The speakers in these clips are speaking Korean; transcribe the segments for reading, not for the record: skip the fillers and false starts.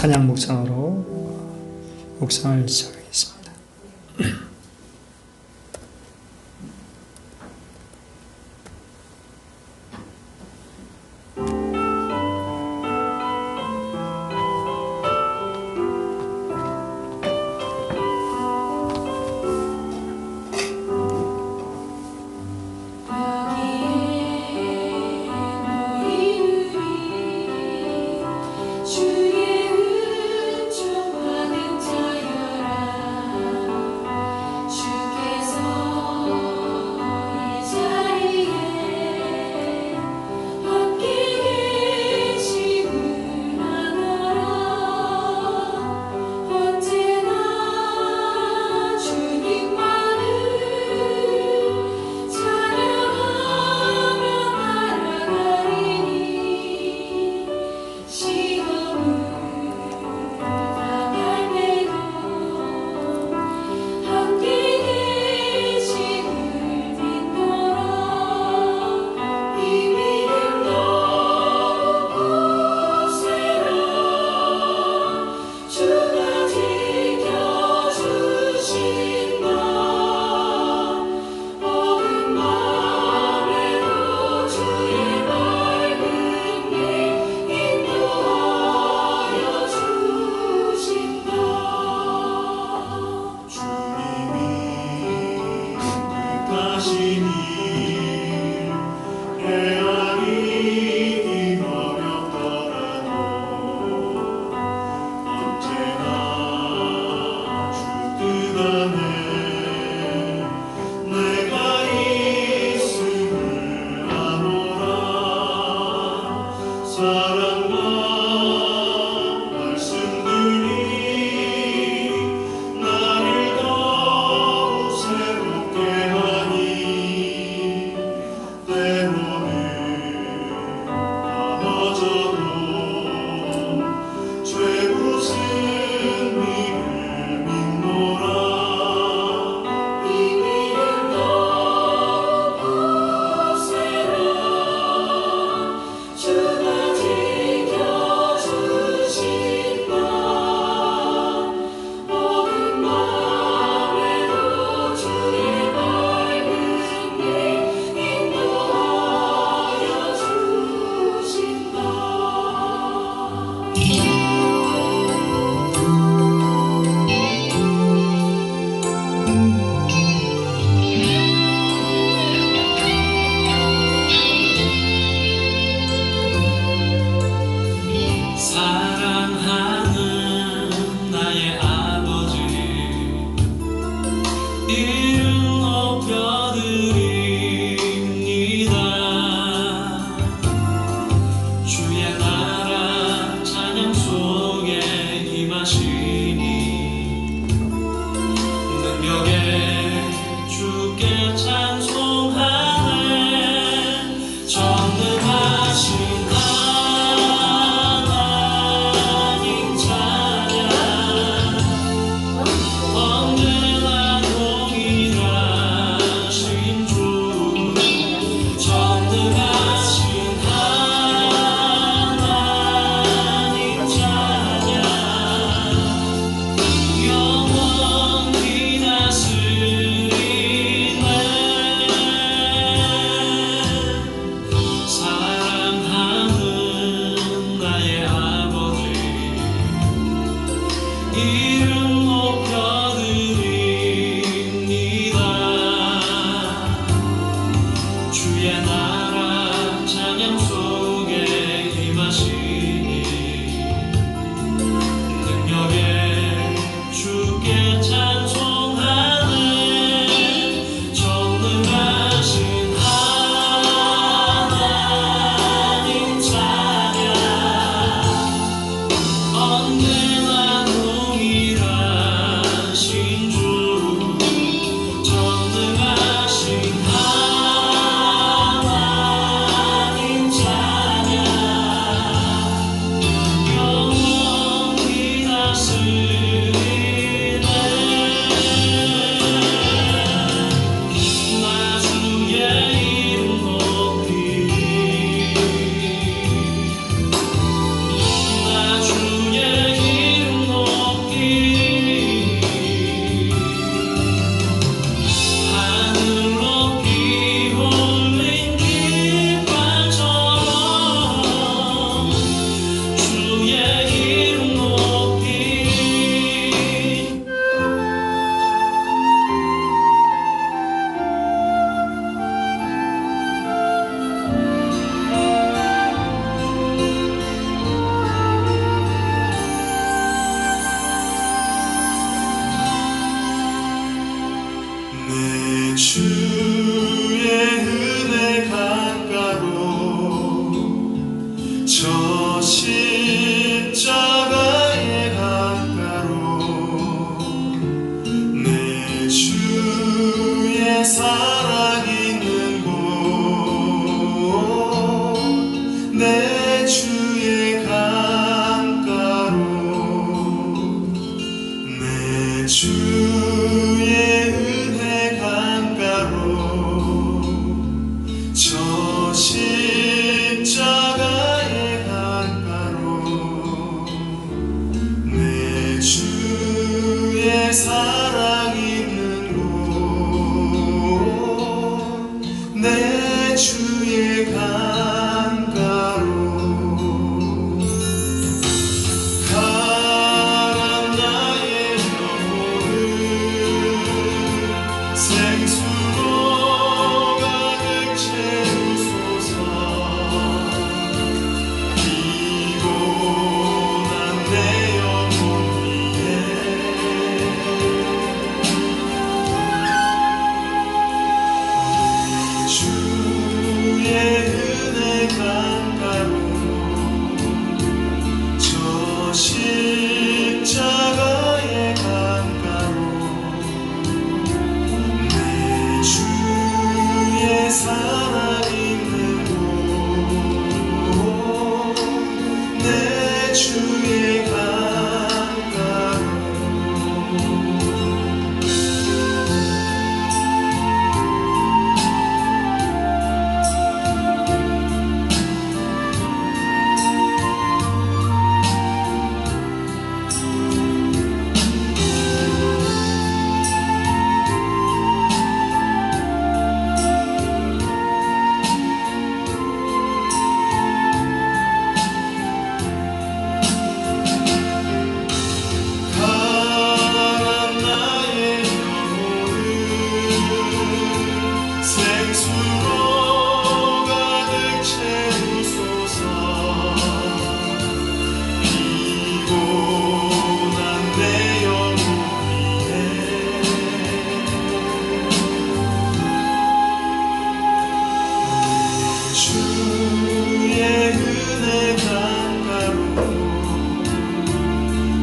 찬양 묵상으로 묵상을 시작하겠습니다. 살아있는 곳 내 주의 강가로 내 주의 은혜 강가로 저 십자가의 강가로 내 주의 사랑 있는 곳 내 주의 강가로 가란 나의 영혼을 생수로 가득 채우소서 피곤한 내 영혼 주의 은혜 강가로 저 십자가의 강가로 내 주의 사랑 있는 곳 내 주의 강가로 가란 나의 영혼을 생수로 가득 채우소서 피곤한 내 영혼 주의 은혜 강가로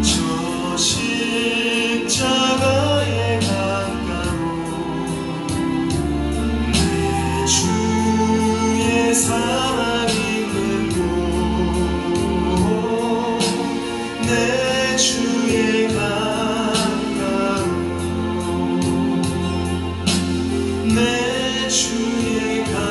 저 십자가의 강가로 내 주의 사랑 있는 곳 내 주의 강가로 내 주의 강가로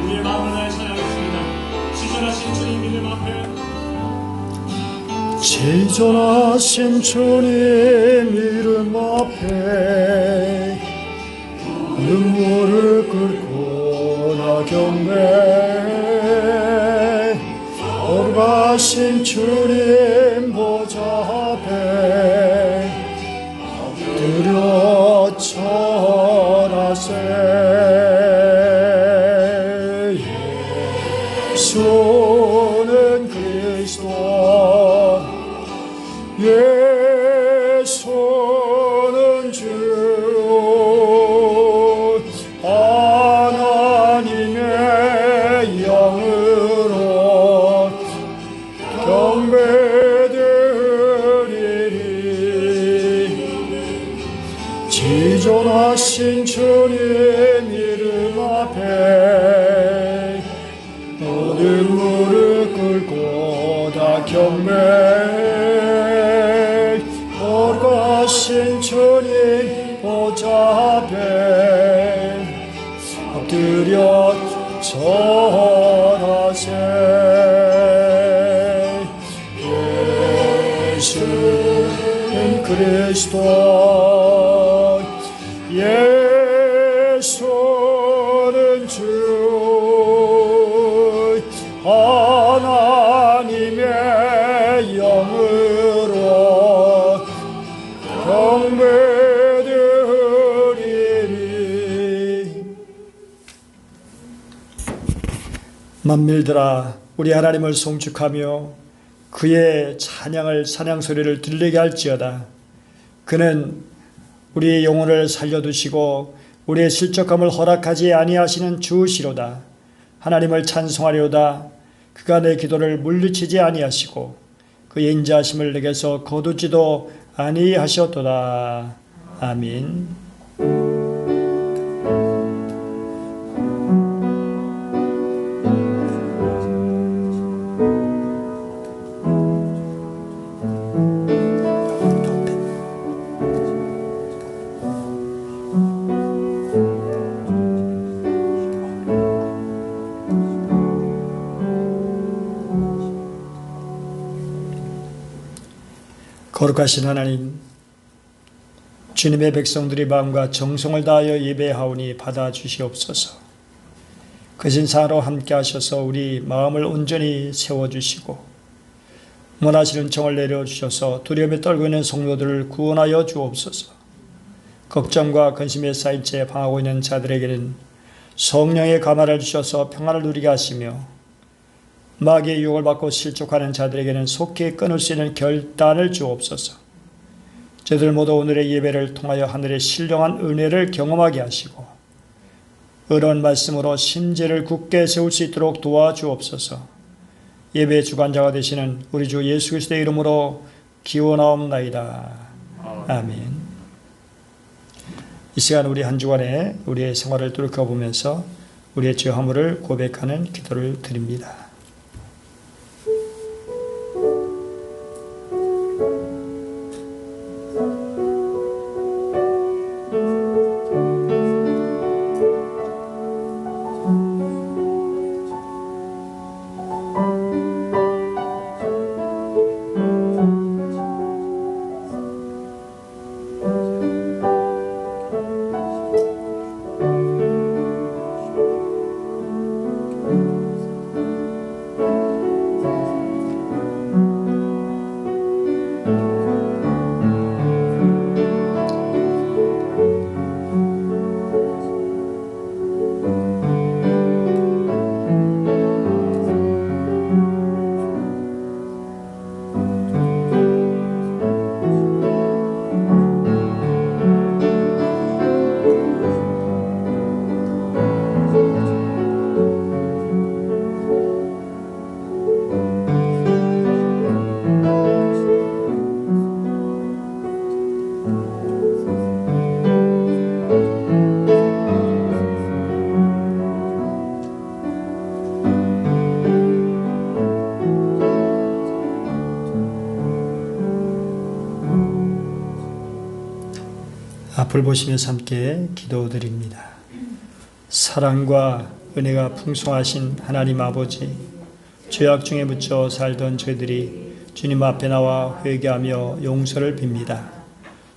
우리의 마음을 다해 찬양하겠습니다. 지존하신 주님 이름 앞에 지존하신 주님 이름 앞에 눈물을 끓고 나 경배 오르가신 주님 보좌 앞에 엎드려 절하세 예수는 그리스도 예수는 주 하나님의 영으로 경배드리리 지존하신 주님 이름 앞에 모든 무릎 꿇고 다 경배 거룩하신 주님 보좌 앞에 엎드려 절하세 예수는 그리스도 예수는 주 하나님의 영으로 경배드리리 만민들아 우리 하나님을 송축하며 그의 찬양 소리를 들리게 할지어다. 그는 우리의 영혼을 살려두시고 우리의 실족함을 허락하지 아니하시는 주시로다. 하나님을 찬송하려다. 그가 내 기도를 물리치지 아니하시고 그의 인자하심을 내게서 거두지도 아니하셨도다. 아멘. 거룩하신 하나님, 주님의 백성들이 마음과 정성을 다하여 예배하오니 받아주시옵소서. 그 신사로 함께 하셔서 우리 마음을 온전히 세워주시고 원하시는 정을 내려주셔서 두려움에 떨고 있는 성도들을 구원하여 주옵소서. 걱정과 근심에 쌓인 채 방하고 있는 자들에게는 성령의 감화를 주셔서 평안을 누리게 하시며 마귀의 유혹을 받고 실족하는 자들에게는 속히 끊을 수 있는 결단을 주옵소서. 저들 모두 오늘의 예배를 통하여 하늘의 신령한 은혜를 경험하게 하시고 의로운 말씀으로 심지를 굳게 세울 수 있도록 도와주옵소서. 예배의 주관자가 되시는 우리 주 예수 그리스도의 이름으로 기원하옵나이다. 아멘. 이 시간 우리 한 주간에 우리의 생활을 돌이켜보면서 우리의 죄 허물을 고백하는 기도를 드립니다. 앞을 보시면서 함께 기도드립니다. 사랑과 은혜가 풍성하신 하나님 아버지, 죄악 중에 묻혀 살던 저희들이 주님 앞에 나와 회개하며 용서를 빕니다.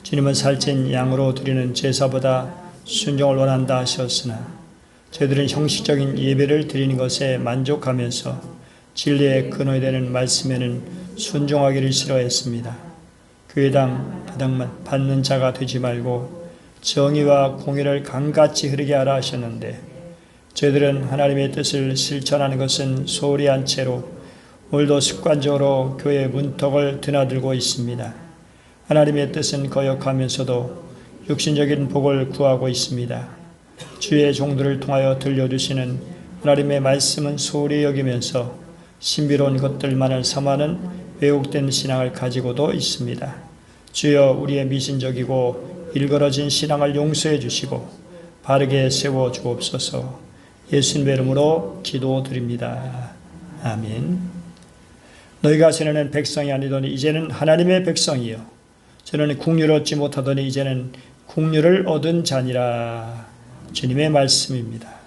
주님은 살찐 양으로 드리는 제사보다 순종을 원한다 하셨으나 저희들은 형식적인 예배를 드리는 것에 만족하면서 진리의 근원이 되는 말씀에는 순종하기를 싫어했습니다. 교회당 배당만 받는 자가 되지 말고 정의와 공의를 강같이 흐르게 하라 하셨는데 저희들은 하나님의 뜻을 실천하는 것은 소홀히 한 채로 오늘도 습관적으로 교회 문턱을 드나들고 있습니다. 하나님의 뜻은 거역하면서도 육신적인 복을 구하고 있습니다. 주의 종들을 통하여 들려주시는 하나님의 말씀은 소홀히 여기면서 신비로운 것들만을 삼하는 왜곡된 신앙을 가지고도 있습니다. 주여 우리의 미신적이고 일그러진 신앙을 용서해 주시고 바르게 세워 주옵소서. 예수님의 이름으로 기도드립니다. 아멘. 너희가 전에는 백성이 아니더니 이제는 하나님의 백성이요 전에는 국류를 얻지 못하더니 이제는 국류를 얻은 자니라. 주님의 말씀입니다.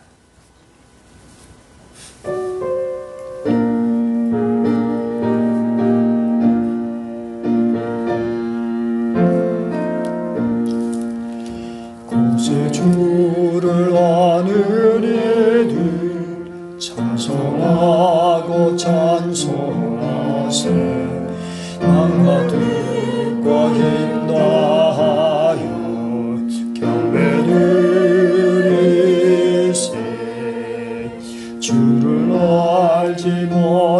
곳에 주를 아는 이들 찬송하고 찬송하세. 남과 뜻과 힘 다하여 경배 드리세. 주를 알지 못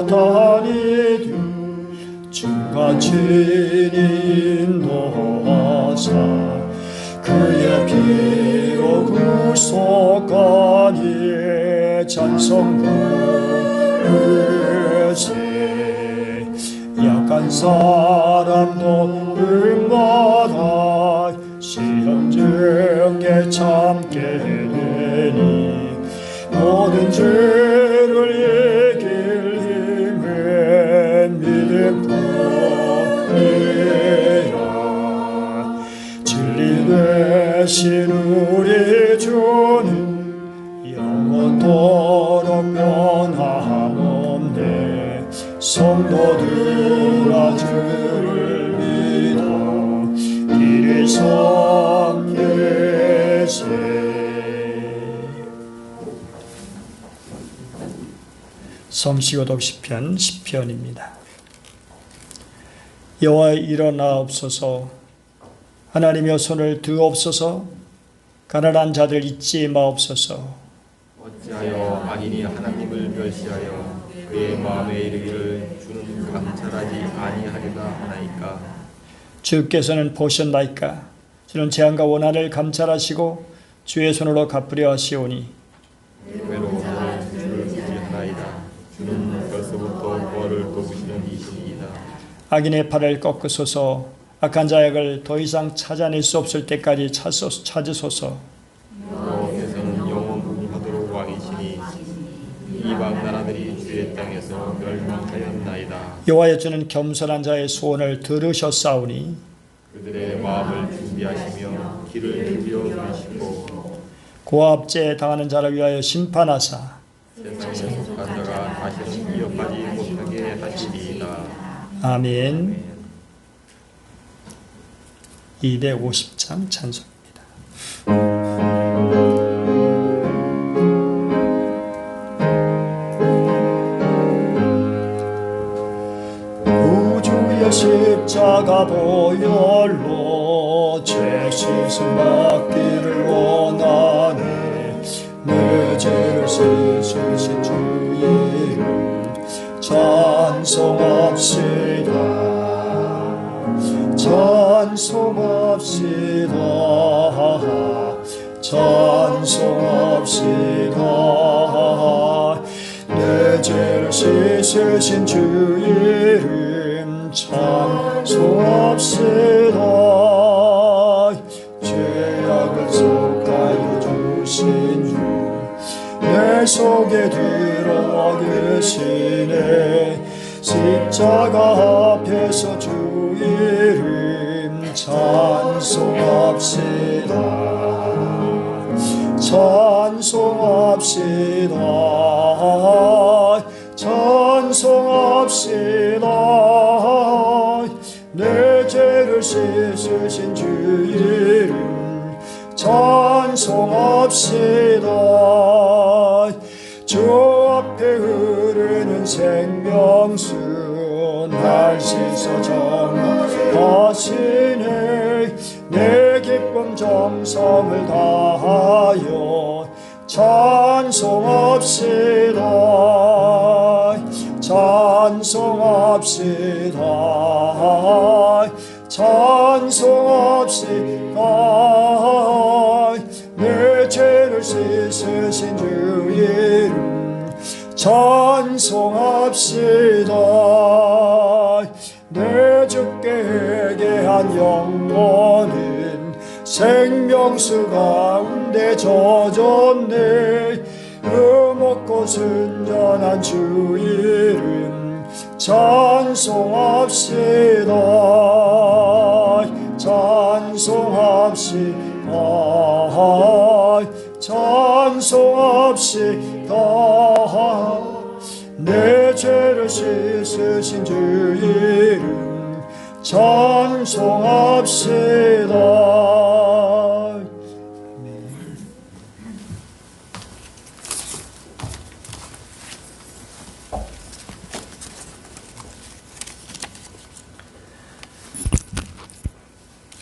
친히 인도하사 그의 피로 구속하니 찬송 부르세 약한 사람도 응마다 시험 중에 참게 되니 모든 죄를 이길 힘은 믿음 뿐이라 진리 되신 우리 주는 영원토록 변함없네 성도들아 주를 믿어 이를 섬기세 성시고독 시편 10편입니다. 여호와 일어나옵소서 하나님여 손을 드옵소서 가난한 자들 잊지 마옵소서 어찌하여 악인이 하나님을 멸시하여 그의 마음에 이르기를 주는 감찰하지 아니하리라 하나이까. 주께서는 보셨나이까 주는 재앙과 원한을 감찰하시고 주의 손으로 갚으려 하시오니 외로워서 주를 의지하나이다. 주는 벌써부터 구원을 도우시는 이신이다. 악인의 팔을 꺾으소서 악한 자약을 더 이상 찾아낼 수 없을 때까지 찾으소서 여호와께서는 영원 무궁하도록 왕이시니 이방 나라들이 주의 땅에서 멸망하였나이다. 여호와여 주는 겸손한 자의 소원을 들으셨사오니 그들의 마음을 준비하시며 길을 준비어 주시고 고압제 당하는 자를 위하여 심판하사 세상에 속한 자가 다시는 기억하지 못하게 하시리이다. 아멘. 250장 찬송입니다. 구주의 십자가 보혈로 죄 씻음 받기를 원하네 내 죄를 씻으신 주 이름 찬송합시다 찬송합시다 찬송합시다 내 죄를 씻으신 주 이름 찬송합시다 죄악을 속하여 주신 주 내 속에 들어와 계시네 십자가 앞에서 주 이름 찬송합시다 찬송합시다 찬송합시다 내 죄를 씻으신 주 이름 찬송합시다 주 앞에 흐르는 생명수 날 씻어 정하시네 내 기쁨 정성을 다하여 찬송합시다 찬송합시다 찬송합시다 내 죄를 씻으신 주 이름 찬송합시다 내 주께 회개한 영혼은 생명수 가운데 젖었네 음없고 순전한 주 이름 찬송합시다 찬송합시다 찬송합시다 내 죄를 씻으신 주 이름 찬송합시다.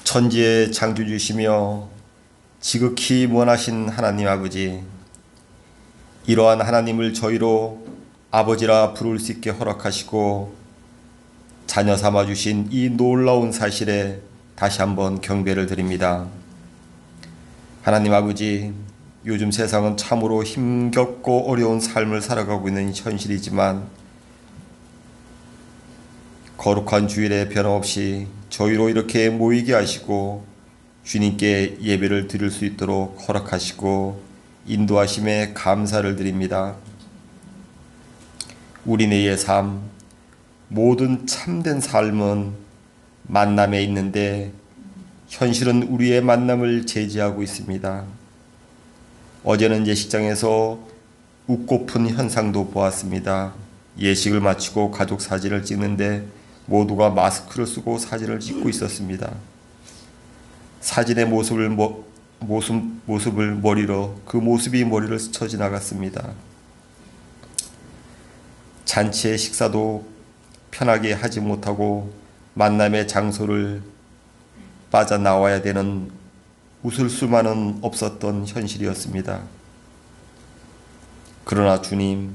천지의 창조주시며 지극히 원하신 하나님 아버지, 이러한 하나님을 저희로 아버지라 부를 수 있게 허락하시고 자녀 삼아 주신 이 놀라운 사실에 다시 한번 경배를 드립니다. 하나님 아버지, 요즘 세상은 참으로 힘겹고 어려운 삶을 살아가고 있는 현실이지만 거룩한 주일에 변함없이 저희로 이렇게 모이게 하시고 주님께 예배를 드릴 수 있도록 허락하시고 인도하심에 감사를 드립니다. 우리네의 삶, 모든 참된 삶은 만남에 있는데 현실은 우리의 만남을 제지하고 있습니다. 어제는 예식장에서 웃고픈 현상도 보았습니다. 예식을 마치고 가족 사진을 찍는데 모두가 마스크를 쓰고 사진을 찍고 있었습니다. 사진의 모습을 머리로 그 모습이 머리를 스쳐 지나갔습니다. 잔치의 식사도 편하게 하지 못하고 만남의 장소를 빠져나와야 되는 웃을 수만은 없었던 현실이었습니다. 그러나 주님,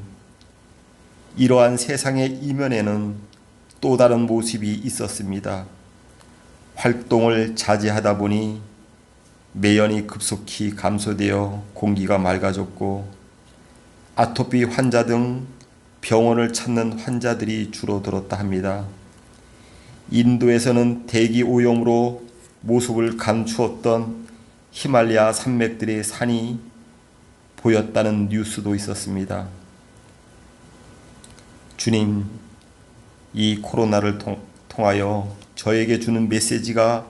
이러한 세상의 이면에는 또 다른 모습이 있었습니다. 활동을 자제하다 보니 매연이 급속히 감소되어 공기가 맑아졌고 아토피 환자 등 병원을 찾는 환자들이 줄어들었다 합니다. 인도에서는 대기 오염으로 모습을 감추었던 히말라야 산맥들의 산이 보였다는 뉴스도 있었습니다. 주님, 이 코로나를 통하여 저에게 주는 메시지가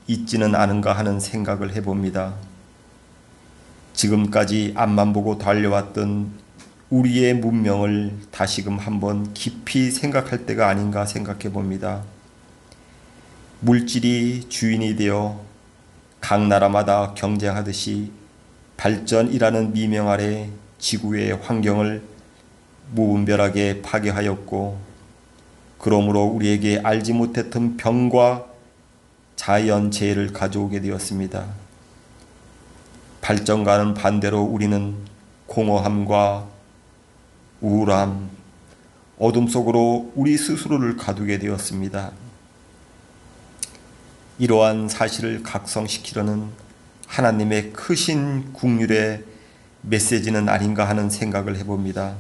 있지는 않은가 하는 생각을 해봅니다. 지금까지 앞만 보고 달려왔던 우리의 문명을 다시금 한번 깊이 생각할 때가 아닌가 생각해 봅니다. 물질이 주인이 되어 각 나라마다 경쟁하듯이 발전이라는 미명 아래 지구의 환경을 무분별하게 파괴하였고, 그러므로 우리에게 알지 못했던 병과 자연재해를 가져오게 되었습니다. 발전과는 반대로 우리는 공허함과 우울함, 어둠 속으로 우리 스스로를 가두게 되었습니다. 이러한 사실을 각성시키려는 하나님의 크신 국률의 메시지는 아닌가 하는 생각을 해봅니다.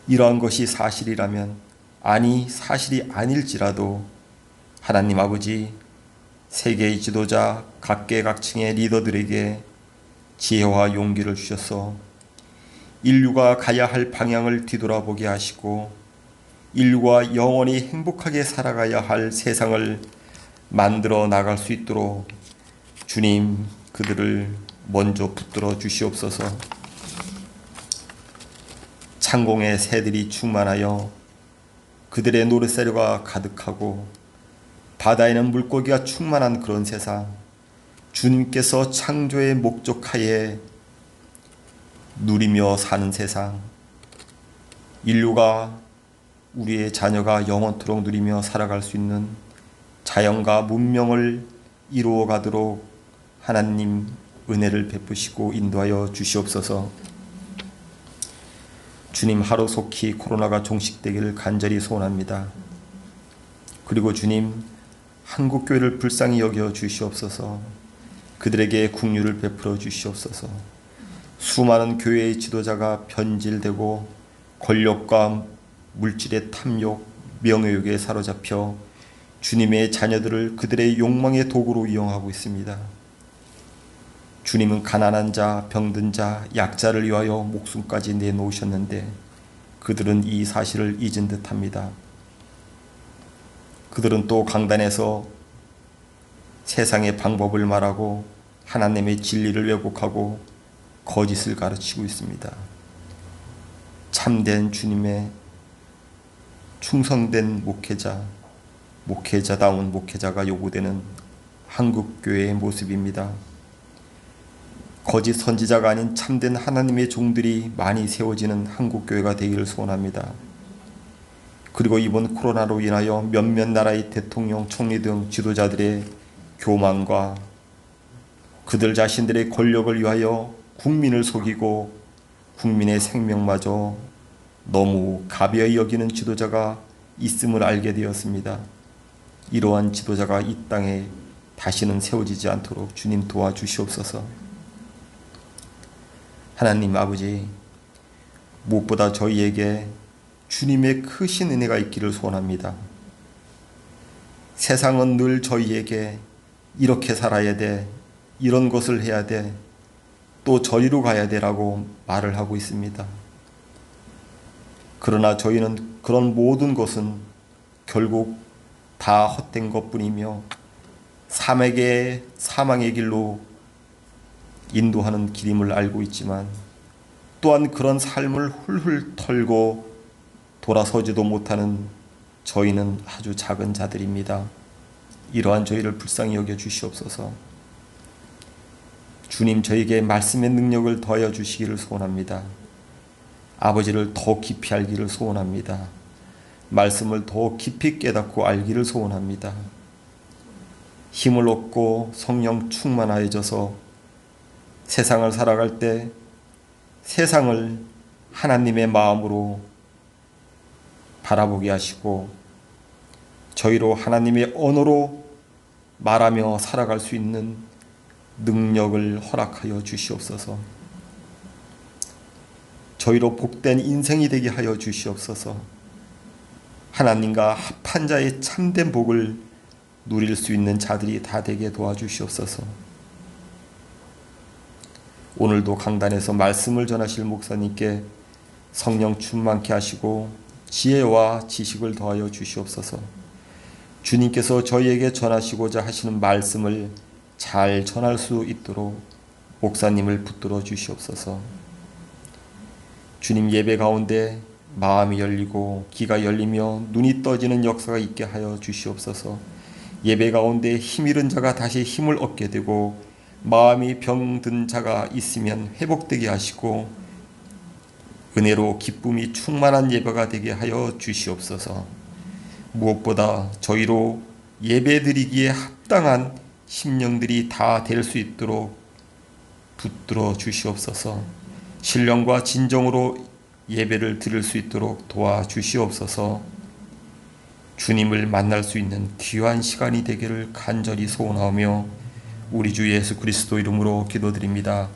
이러한 것이 사실이라면, 아니 사실이 아닐지라도 하나님 아버지, 세계의 지도자 각계각층의 리더들에게 지혜와 용기를 주셔서 인류가 가야 할 방향을 뒤돌아보게 하시고 인류가 영원히 행복하게 살아가야 할 세상을 만들어 나갈 수 있도록 주님, 그들을 먼저 붙들어 주시옵소서. 창공의 새들이 충만하여 그들의 노랫소리가 가득하고 바다에는 물고기가 충만한 그런 세상, 주님께서 창조의 목적하에 누리며 사는 세상, 인류가, 우리의 자녀가 영원토록 누리며 살아갈 수 있는 자연과 문명을 이루어 가도록 하나님 은혜를 베푸시고 인도하여 주시옵소서. 주님, 하루속히 코로나가 종식되기를 간절히 소원합니다. 그리고 주님, 한국교회를 불쌍히 여겨 주시옵소서. 그들에게 긍휼을 베풀어 주시옵소서. 수많은 교회의 지도자가 변질되고 권력과 물질의 탐욕, 명예욕에 사로잡혀 주님의 자녀들을 그들의 욕망의 도구로 이용하고 있습니다. 주님은 가난한 자, 병든 자, 약자를 위하여 목숨까지 내놓으셨는데 그들은 이 사실을 잊은 듯합니다. 그들은 또 강단에서 세상의 방법을 말하고 하나님의 진리를 왜곡하고 거짓을 가르치고 있습니다. 참된 주님의 충성된 목회자다운 목회자가 요구되는 한국교회의 모습입니다. 거짓 선지자가 아닌 참된 하나님의 종들이 많이 세워지는 한국교회가 되기를 소원합니다. 그리고 이번 코로나로 인하여 몇몇 나라의 대통령, 총리 등 지도자들의 교만과 그들 자신들의 권력을 위하여 국민을 속이고 국민의 생명마저 너무 가벼이 여기는 지도자가 있음을 알게 되었습니다. 이러한 지도자가 이 땅에 다시는 세워지지 않도록 주님 도와주시옵소서. 하나님 아버지, 무엇보다 저희에게 주님의 크신 은혜가 있기를 소원합니다. 세상은 늘 저희에게 이렇게 살아야 돼, 이런 것을 해야 돼, 또 저리로 가야 되라고 말을 하고 있습니다. 그러나 저희는 그런 모든 것은 결국 다 헛된 것뿐이며 사망의 길로 인도하는 길임을 알고 있지만 또한 그런 삶을 훌훌 털고 돌아서지도 못하는 저희는 아주 작은 자들입니다. 이러한 저희를 불쌍히 여겨 주시옵소서. 주님, 저에게 말씀의 능력을 더하여 주시기를 소원합니다. 아버지를 더 깊이 알기를 소원합니다. 말씀을 더 깊이 깨닫고 알기를 소원합니다. 힘을 얻고 성령 충만하여져서 세상을 살아갈 때 세상을 하나님의 마음으로 바라보게 하시고 저희로 하나님의 언어로 말하며 살아갈 수 있는 능력을 허락하여 주시옵소서. 저희로 복된 인생이 되게 하여 주시옵소서. 하나님과 합한 자의 참된 복을 누릴 수 있는 자들이 다 되게 도와주시옵소서. 오늘도 강단에서 말씀을 전하실 목사님께 성령 충만케 하시고 지혜와 지식을 더하여 주시옵소서. 주님께서 저희에게 전하시고자 하시는 말씀을 잘 전할 수 있도록 목사님을 붙들어 주시옵소서. 주님, 예배 가운데 마음이 열리고 귀가 열리며 눈이 떠지는 역사가 있게 하여 주시옵소서. 예배 가운데 힘 잃은 자가 다시 힘을 얻게 되고 마음이 병든 자가 있으면 회복되게 하시고 은혜로 기쁨이 충만한 예배가 되게 하여 주시옵소서. 무엇보다 저희로 예배드리기에 합당한 심령들이 다 될 수 있도록 붙들어 주시옵소서. 신령과 진정으로 예배를 드릴 수 있도록 도와주시옵소서. 주님을 만날 수 있는 귀한 시간이 되기를 간절히 소원하며 우리 주 예수 그리스도 이름으로 기도드립니다.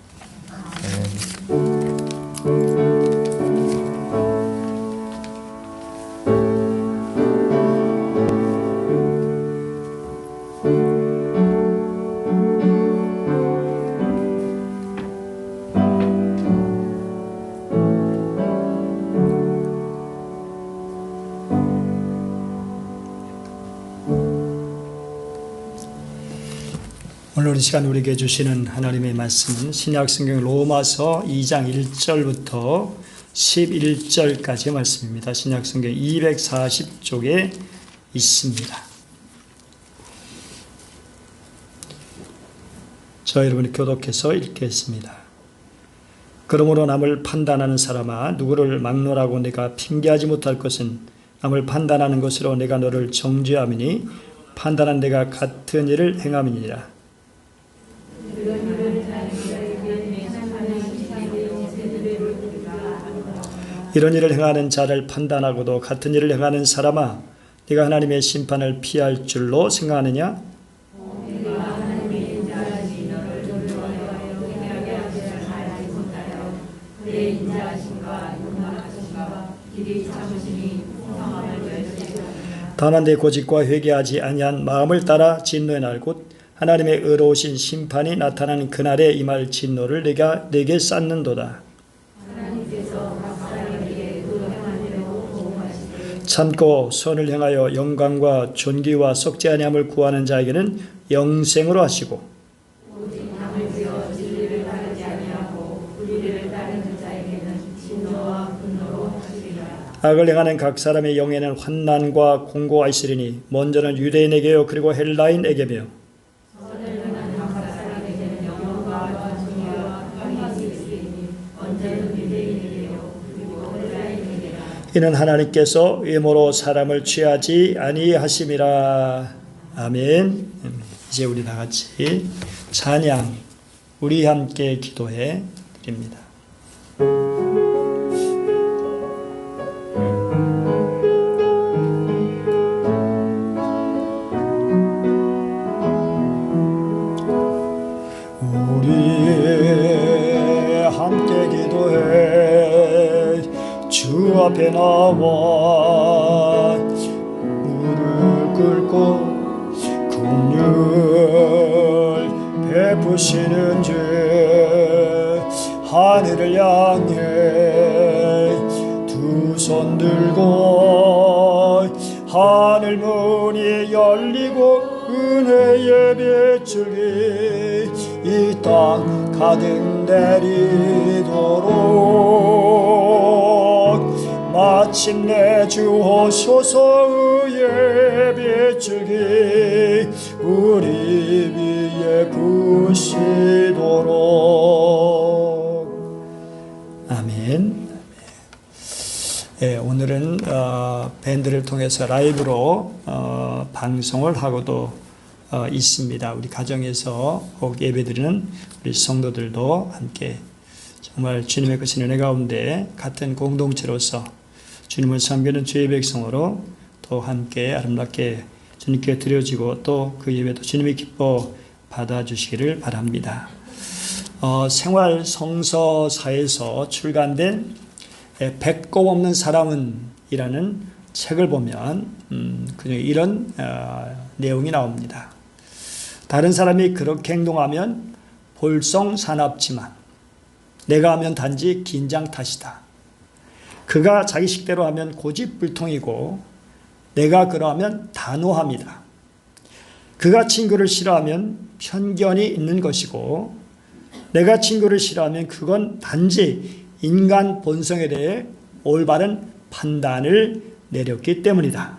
오늘 이 시간 우리에게 주시는 하나님의 말씀은 신약성경 로마서 2장 1절부터 11절까지의 말씀입니다. 신약성경 240쪽에 있습니다. 저 여러분이 교독해서 읽겠습니다. 그러므로 남을 판단하는 사람아, 누구를 막론하고 내가 핑계하지 못할 것은 남을 판단하는 것으로 내가 너를 정죄함이니 판단한 내가 같은 일을 행함이니라. 이런 일을 행하는 자를 판단하고도 같은 일을 행하는 사람아, 네가 하나님의 심판을 피할 줄로 생각하느냐? 다만 내 고집과 회개하지 아니한 마음을 따라 진노의 날 곧 하나님의 의로우신 심판이 나타나는 그날에 임할 진노를 내게 쌓는도다. 참고 선을 행하여 영광과 존귀와 썩지 아니함을 구하는 자에게는 영생으로 하시고 악을 행하는 각 사람의 영에는 환난과 공고가 있으리니 먼저는 유대인에게요 그리고 헬라인에게며 이는 하나님께서 외모로 사람을 취하지 아니하심이라. 아멘. 이제 우리 다 같이 찬양 우리 함께 기도해 드립니다. 하늘 문이 열리고 은혜의 빗줄기 이 땅 가득 내리도록 마침내 주 오셔서 의의 빗줄기 우리 위에 부시도록. 아멘. 예, 오늘은 밴드를 통해서 라이브로 방송을 하고도 있습니다. 우리 가정에서 꼭 예배드리는 우리 성도들도 함께 정말 주님의 크신 은혜 가운데 같은 공동체로서 주님을 섬기는 주의 백성으로 또 함께 아름답게 주님께 드려지고 또 그 예배도 주님이 기뻐 받아주시기를 바랍니다. 생활 성서사에서 출간된 배꼽 없는 사람은 이라는 책을 보면 이런 내용이 나옵니다. 다른 사람이 그렇게 행동하면 볼썽사납지만 내가 하면 단지 긴장 탓이다. 그가 자기 식대로 하면 고집불통이고 내가 그러하면 단호합니다. 그가 친구를 싫어하면 편견이 있는 것이고 내가 친구를 싫어하면 그건 단지 인간 본성에 대해 올바른 판단을 내렸기 때문이다.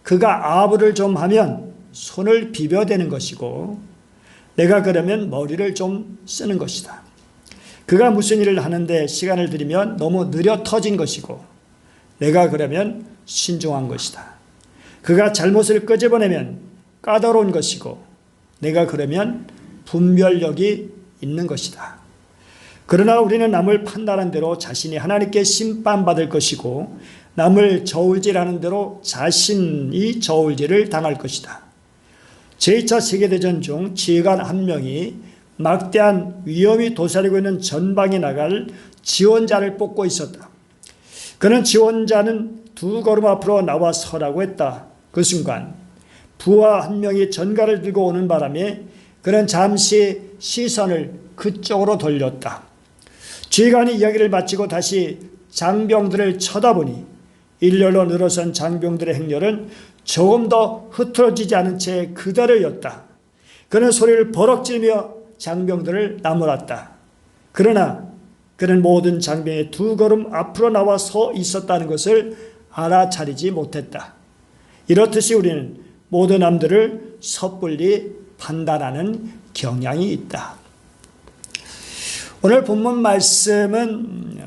그가 아부를 좀 하면 손을 비벼대는 것이고 내가 그러면 머리를 좀 쓰는 것이다. 그가 무슨 일을 하는데 시간을 들이면 너무 느려 터진 것이고 내가 그러면 신중한 것이다. 그가 잘못을 끄집어내면 까다로운 것이고 내가 그러면 분별력이 있는 것이다. 그러나 우리는 남을 판단한 대로 자신이 하나님께 심판받을 것이고 남을 저울질하는 대로 자신이 저울질을 당할 것이다. 제2차 세계대전 중 지휘관 한 명이 막대한 위험이 도사리고 있는 전방에 나갈 지원자를 뽑고 있었다. 그는 지원자는 2걸음 앞으로 나와 서라고 했다. 그 순간 부하 한 명이 전갈을 들고 오는 바람에 그는 잠시 시선을 그쪽으로 돌렸다. 지휘관이 이야기를 마치고 다시 장병들을 쳐다보니 일렬로 늘어선 장병들의 행렬은 조금 더 흐트러지지 않은 채 그대로였다. 그는 소리를 버럭지르며 장병들을 나무랐다. 그러나 그는 모든 장병의 2걸음 앞으로 나와 서 있었다는 것을 알아차리지 못했다. 이렇듯이 우리는 모든 남들을 섣불리 판단하는 경향이 있다. 오늘 본문 말씀은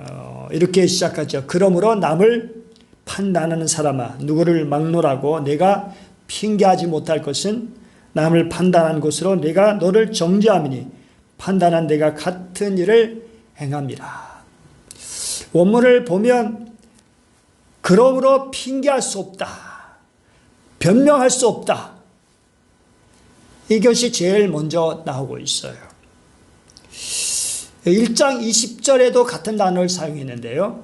이렇게 시작하죠. 그러므로 남을 판단하는 사람아 누구를 막론하고 내가 핑계하지 못할 것은 남을 판단한 것으로 내가 너를 정죄함이니 판단한 내가 같은 일을 행함이라. 원문을 보면 그러므로 핑계할 수 없다. 변명할 수 없다. 이것이 제일 먼저 나오고 있어요. 1장 20절에도 같은 단어를 사용했는데요.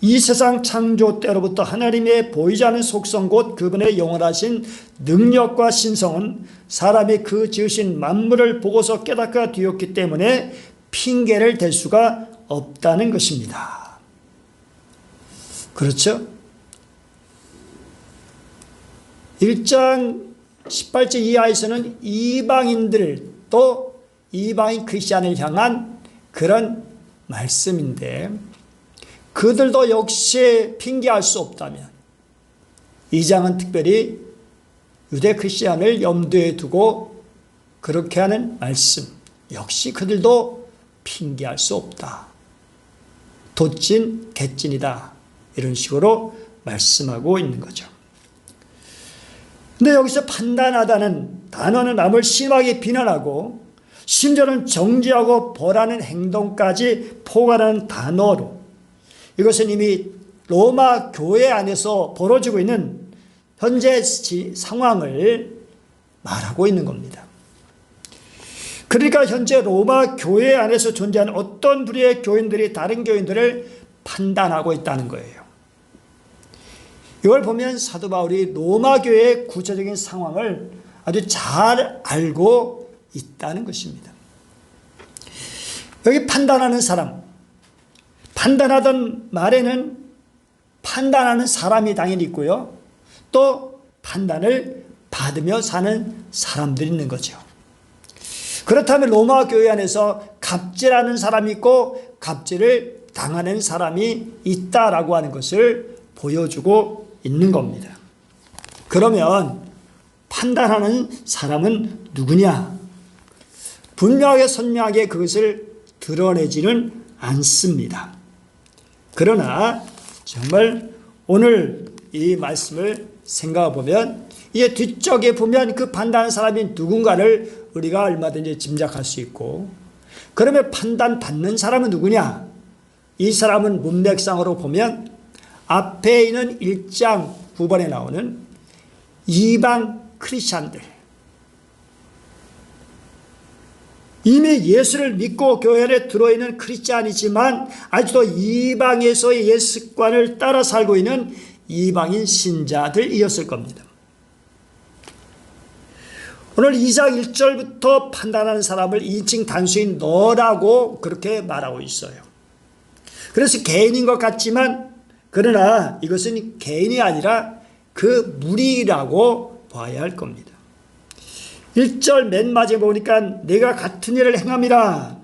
이 세상 창조 때로부터 하나님의 보이지 않는 속성 곧 그분의 영원하신 능력과 신성은 사람이 그 지으신 만물을 보고서 깨닫게 되었기 때문에 핑계를 댈 수가 없다는 것입니다. 그렇죠? 1장 18절 이하에서는 이방인들 또 이방인 크리스찬을 향한 그런 말씀인데 그들도 역시 핑계할 수 없다면 이 장은 특별히 유대 크리스찬을 염두에 두고 그렇게 하는 말씀 역시 그들도 핑계할 수 없다. 돛진 개찐이다. 이런 식으로 말씀하고 있는 거죠. 근데 여기서 판단하다는 단어는 남을 심하게 비난하고 심지어는 정죄하고 벌하는 행동까지 포괄하는 단어로 이것은 이미 로마 교회 안에서 벌어지고 있는 현재 상황을 말하고 있는 겁니다. 그러니까 현재 로마 교회 안에서 존재하는 어떤 부류의 교인들이 다른 교인들을 판단하고 있다는 거예요. 이걸 보면 사도 바울이 로마 교회의 구체적인 상황을 아주 잘 알고 있다는 것입니다. 여기 판단하는 사람, 판단하던 말에는 판단하는 사람이 당연히 있고요. 또 판단을 받으며 사는 사람들이 있는 거죠. 그렇다면 로마 교회 안에서 갑질하는 사람이 있고 갑질을 당하는 사람이 있다라고 하는 것을 보여주고 있는 겁니다. 그러면 판단하는 사람은 누구냐? 분명하게 선명하게 그것을 드러내지는 않습니다. 그러나 정말 오늘 이 말씀을 생각해 보면 이제 뒤쪽에 보면 그 판단하는 사람이 누군가를 우리가 얼마든지 짐작할 수 있고, 그러면 판단받는 사람은 누구냐? 이 사람은 문맥상으로 보면 앞에 있는 1장 9번에 나오는 이방 크리스찬들, 이미 예수를 믿고 교회 안에 들어있는 크리스찬이지만 아직도 이방에서의 옛 습관을 따라 살고 있는 이방인 신자들이었을 겁니다. 오늘 2장 1절부터 판단하는 사람을 2층 단수인 너라고 그렇게 말하고 있어요. 그래서 개인인 것 같지만 그러나 이것은 개인이 아니라 그 무리라고 봐야 할 겁니다. 1절 맨 마지막에 보니까 내가 같은 일을 행함이라.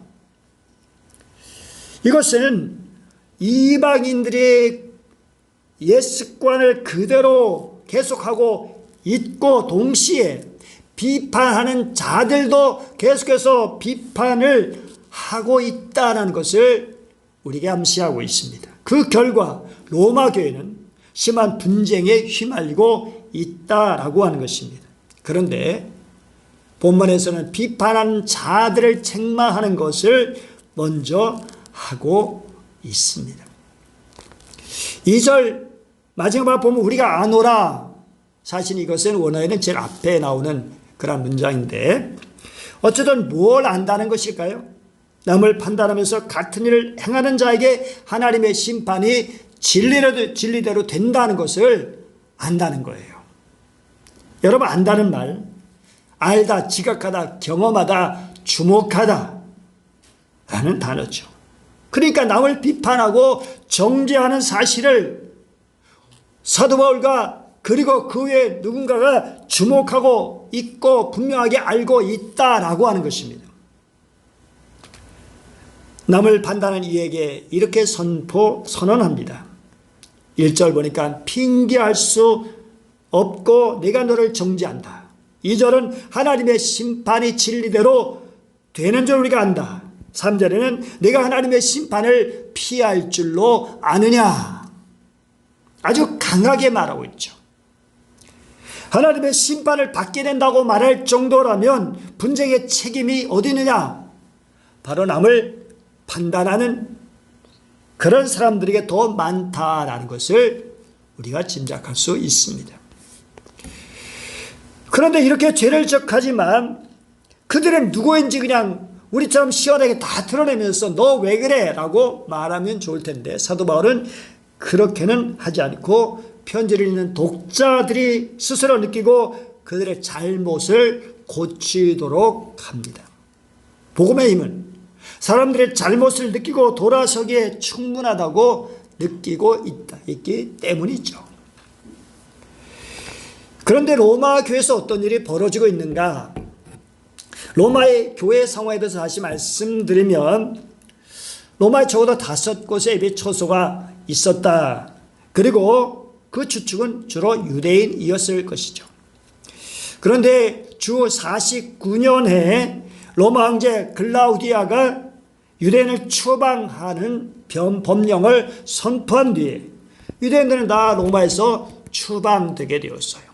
이것은 이방인들의 옛 습관을 그대로 계속하고 있고 동시에 비판하는 자들도 계속해서 비판을 하고 있다는 것을 우리에게 암시하고 있습니다. 그 결과 로마 교회는 심한 분쟁에 휘말리고 있다라고 하는 것입니다. 그런데 본문에서는 비판하는 자들을 책망하는 것을 먼저 하고 있습니다. 2절 마지막 보면 우리가 아노라. 사실 이것은 원어에는 제일 앞에 나오는 그런 문장인데 어쨌든 뭘 안다는 것일까요? 남을 판단하면서 같은 일을 행하는 자에게 하나님의 심판이 진리대로 된다는 것을 안다는 거예요. 여러분, 안다는 말, 알다, 지각하다, 경험하다, 주목하다 라는 단어죠. 그러니까 남을 비판하고 정죄하는 사실을 사도 바울과 그리고 그 외에 누군가가 주목하고 있고 분명하게 알고 있다라고 하는 것입니다. 남을 판단하는 이에게 이렇게 선언합니다. 1절 보니까 핑계할 수 없고 내가 너를 정죄한다. 2절은 하나님의 심판이 진리대로 되는 줄 우리가 안다. 3절에는 내가 하나님의 심판을 피할 줄로 아느냐. 아주 강하게 말하고 있죠. 하나님의 심판을 받게 된다고 말할 정도라면 분쟁의 책임이 어디 있느냐? 바로 남을 판단하는 그런 사람들에게 더 많다라는 것을 우리가 짐작할 수 있습니다. 그런데 이렇게 죄를 적하지만 그들은 누구인지 그냥 우리처럼 시원하게 다 드러내면서 너 왜 그래? 라고 말하면 좋을 텐데 사도 바울은 그렇게는 하지 않고 편지를 읽는 독자들이 스스로 느끼고 그들의 잘못을 고치도록 합니다. 복음의 힘은 사람들의 잘못을 느끼고 돌아서기에 충분하다고 느끼고 있기 때문이죠. 그런데 로마 교회에서 어떤 일이 벌어지고 있는가? 로마의 교회 상황에 대해서 다시 말씀드리면 로마에 적어도 5곳의 예배 처소가 있었다. 그리고 그 주축은 주로 유대인이었을 것이죠. 그런데 주 49년에 로마 황제 글라우디아가 유대인을 추방하는 법령을 선포한 뒤에 유대인들은 다 로마에서 추방되게 되었어요.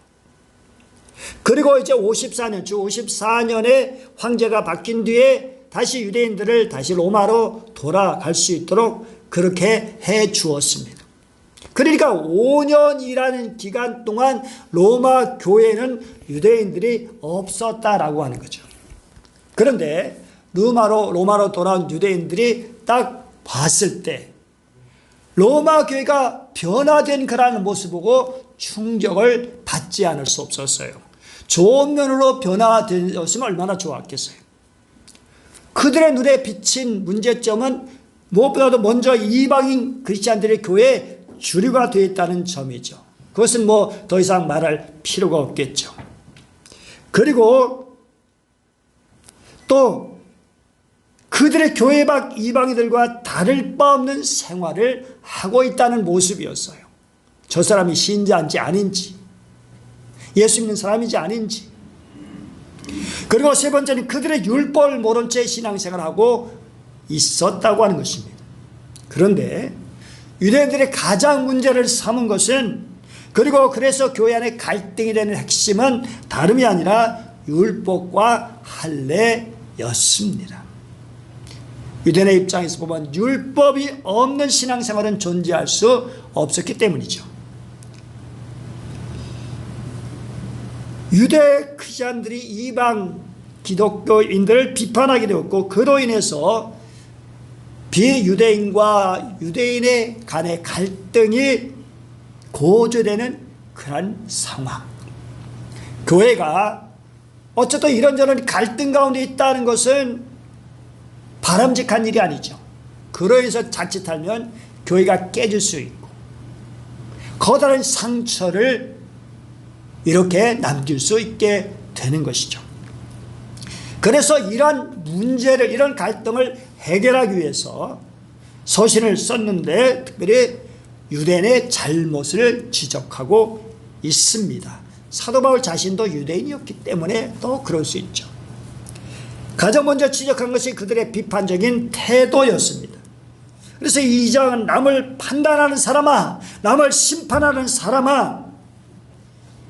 그리고 이제 54년, 주 54년에 황제가 바뀐 뒤에 다시 유대인들을 다시 로마로 돌아갈 수 있도록 그렇게 해 주었습니다. 그러니까 5년이라는 기간 동안 로마 교회는 유대인들이 없었다라고 하는 거죠. 그런데 로마로 돌아온 유대인들이 딱 봤을 때 로마 교회가 변화된 그러한 모습을 보고 충격을 받지 않을 수 없었어요. 좋은 면으로 변화되었으면 얼마나 좋았겠어요. 그들의 눈에 비친 문제점은 무엇보다도 먼저 이방인 크리스찬들의 교회에 주류가 되어 있다는 점이죠. 그것은 뭐 더 이상 말할 필요가 없겠죠. 그리고 또 그들의 교회 밖 이방인들과 다를 바 없는 생활을 하고 있다는 모습이었어요. 저 사람이 신자인지 아닌지, 예수 믿는 사람인지 아닌지. 그리고 세 번째는 그들의 율법을 모른 채 신앙생활을 하고 있었다고 하는 것입니다. 그런데 유대인들의 가장 문제를 삼은 것은, 그리고 그래서 교회 안에 갈등이 되는 핵심은 다름이 아니라 율법과 할례였습니다. 유대인의 입장에서 보면 율법이 없는 신앙생활은 존재할 수 없었기 때문이죠. 유대 크리스천들이 이방 기독교인들을 비판하게 되었고, 그로 인해서 비유대인과 유대인의 간의 갈등이 고조되는 그런 상황. 교회가 어쨌든 이런저런 갈등 가운데 있다는 것은 바람직한 일이 아니죠. 그로 인해서 자칫하면 교회가 깨질 수 있고 커다란 상처를 이렇게 남길 수 있게 되는 것이죠. 그래서 이런 문제를, 이런 갈등을 해결하기 위해서 서신을 썼는데 특별히 유대인의 잘못을 지적하고 있습니다. 사도 바울 자신도 유대인이었기 때문에 또 그럴 수 있죠. 가장 먼저 지적한 것이 그들의 비판적인 태도였습니다. 그래서 이 2장은 남을 판단하는 사람아, 남을 심판하는 사람아,